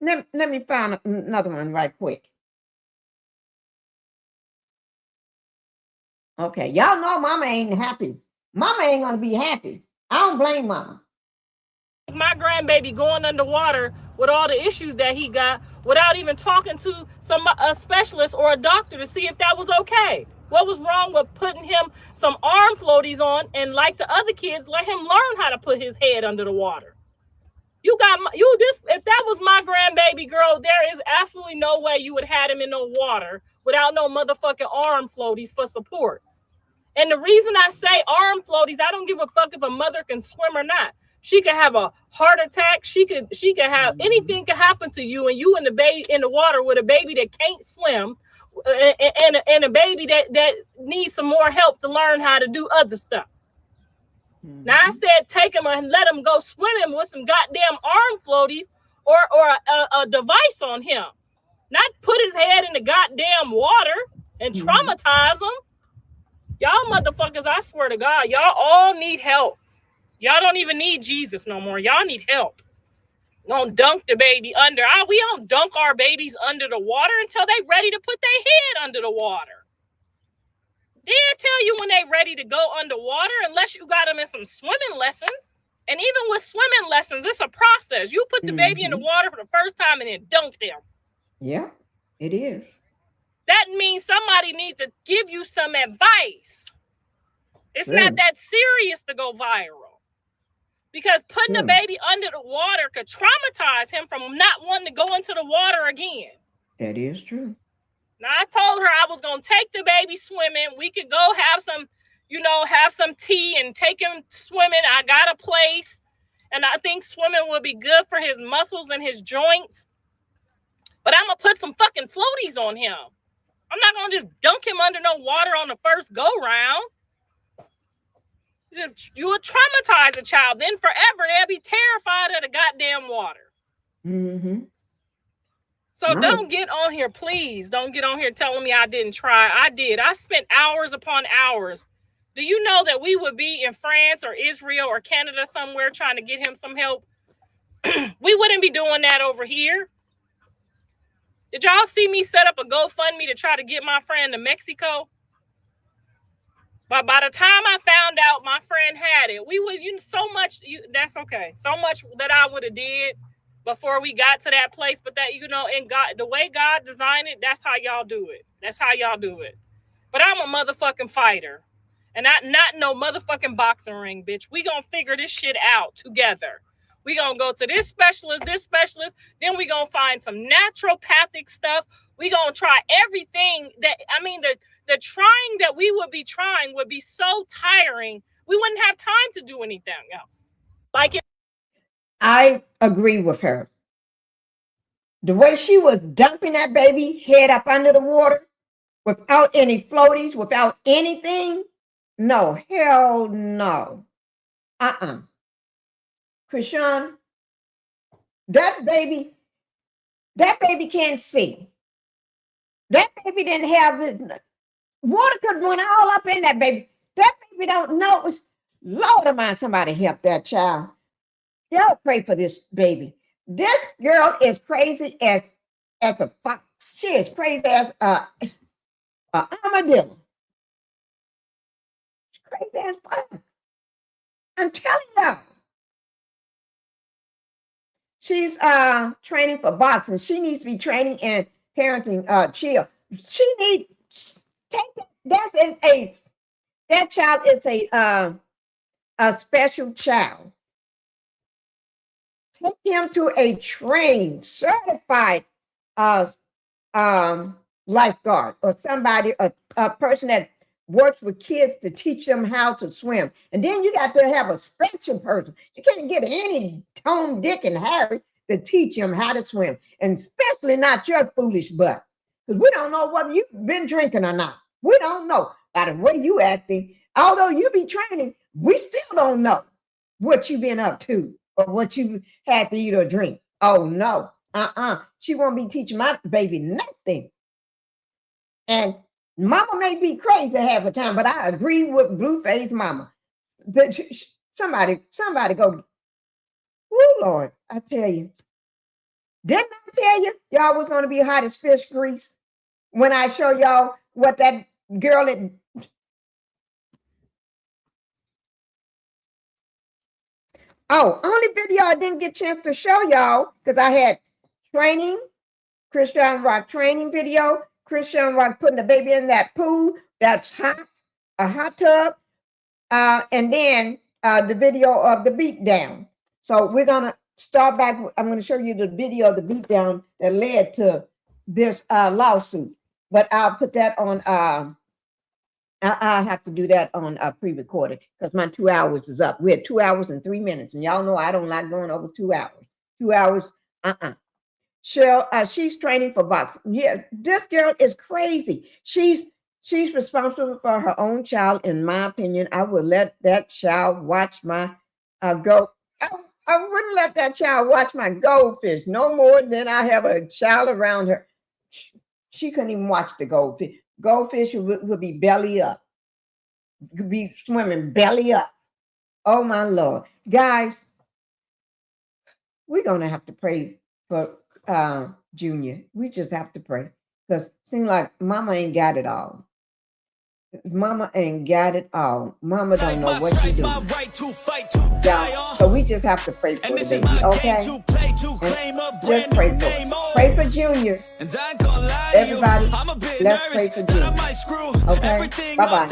S2: Let me find another one right quick. Okay, y'all know Mama ain't happy. Mama ain't gonna be happy. I don't blame Mama.
S11: My grandbaby going underwater with all the issues that he got without even talking to a specialist or a doctor to see if that was okay. What was wrong with putting him some arm floaties on, and like the other kids, let him learn how to put his head under the water? If that was my grandbaby girl, there is absolutely no way you would have him in no water without no motherfucking arm floaties for support. And the reason I say arm floaties, I don't give a fuck if a mother can swim or not. She could have a heart attack. She could have anything could happen to you, and you in the water with a baby that can't swim, and a baby that needs some more help to learn how to do other stuff. Now I said take him and let him go swimming with some goddamn arm floaties or a device on him, not put his head in the goddamn water and traumatize him. Y'all motherfuckers, I swear to God, y'all all need help. Y'all don't even need Jesus no more. Y'all need help. Don't dunk the baby under. We don't dunk our babies under the water until they ready to put their head under the water. They'll tell you when they ready to go underwater unless you got them in some swimming lessons. And even with swimming lessons, it's a process. You put the baby in the water for the first time and then dunk them.
S2: Yeah, it is.
S11: That means somebody needs to give you some advice. It's not that serious to go viral. Because putting a baby under the water could traumatize him from not wanting to go into the water again.
S2: That is true.
S11: Now, I told her I was going to take the baby swimming. We could go have some, have some tea and take him swimming. I got a place. And I think swimming would be good for his muscles and his joints. But I'm going to put some fucking floaties on him. I'm not going to just dunk him under no water on the first go-round. You would traumatize a child. Then forever, they'll be terrified of the goddamn water.
S2: Mm-hmm.
S11: So don't get on here, please. Don't get on here telling me I didn't try. I did. I spent hours upon hours. Do you know that we would be in France or Israel or Canada somewhere trying to get him some help? We wouldn't be doing that over here. Did y'all see me set up a GoFundMe to try to get my friend to Mexico? But by the time I found out my friend had it, we would, that's okay. So much that I would have did before we got to that place. But that, in God, the way God designed it, that's how y'all do it. That's how y'all do it. But I'm a motherfucking fighter. And not no motherfucking boxing ring, bitch. We gonna figure this shit out together. We gonna go to this specialist. Then we gonna find some naturopathic stuff. We gonna try everything the trying that we would be trying would be so tiring. We wouldn't have time to do anything else.
S2: I agree with her. The way she was dumping that baby head up under the water without any floaties, without anything. No, hell no. Chrisean, that baby can't see. That baby didn't have it. Water could run all up in that baby. That baby don't know. Lord of mine, somebody help that child. Y'all pray for this baby. This girl is crazy as a fox. She is crazy as a armadillo. She's crazy as fuck. I'm telling y'all. She's training for boxing. She needs to be training in parenting chill. She needs that child is a special child. Take him to a trained, certified lifeguard or somebody, a person that works with kids to teach them how to swim. And then you got to have a special person. You can't get any Tom, Dick, and Harry to teach them how to swim, and especially not your foolish butt. Because we don't know whether you've been drinking or not. We don't know. By the way you acting, although you be training, we still don't know what you've been up to or what you had to eat or drink. Oh, no. She won't be teaching my baby nothing. And mama may be crazy half the time, but I agree with Blueface mama. Somebody go, oh, Lord, I tell you. Didn't I tell you y'all was going to be hot as fish grease when I show y'all what that girl is? Oh, only video I didn't get a chance to show y'all because I had training, Chrisean Rock training video, Chrisean Rock putting the baby in that pool that's hot, a hot tub, and then the video of the beat down. So we're going to start back. I'm going to show you the video of the beat down that led to this lawsuit. But I'll put that on, I'll have to do that on pre-recorded because my 2 hours is up. We're at 2 hours and 3 minutes. And y'all know I don't like going over 2 hours. 2 hours, Cheryl, she's training for boxing. Yeah, this girl is crazy. She's responsible for her own child, in my opinion. I would let that child watch my I wouldn't let that child watch my goldfish no more than I have a child around her. She couldn't even watch the goldfish. Goldfish would be belly up. Could be swimming belly up. Oh, my Lord. Guys, we're going to have to pray for Junior. We just have to pray. Because it seems like mama ain't got it all. Mama ain't got it all. Mama don't know what she's doing. So we just have to pray for the baby, okay? And just pray for it. Pray for Junior. Everybody, let's pray for Junior. Okay? Bye-bye.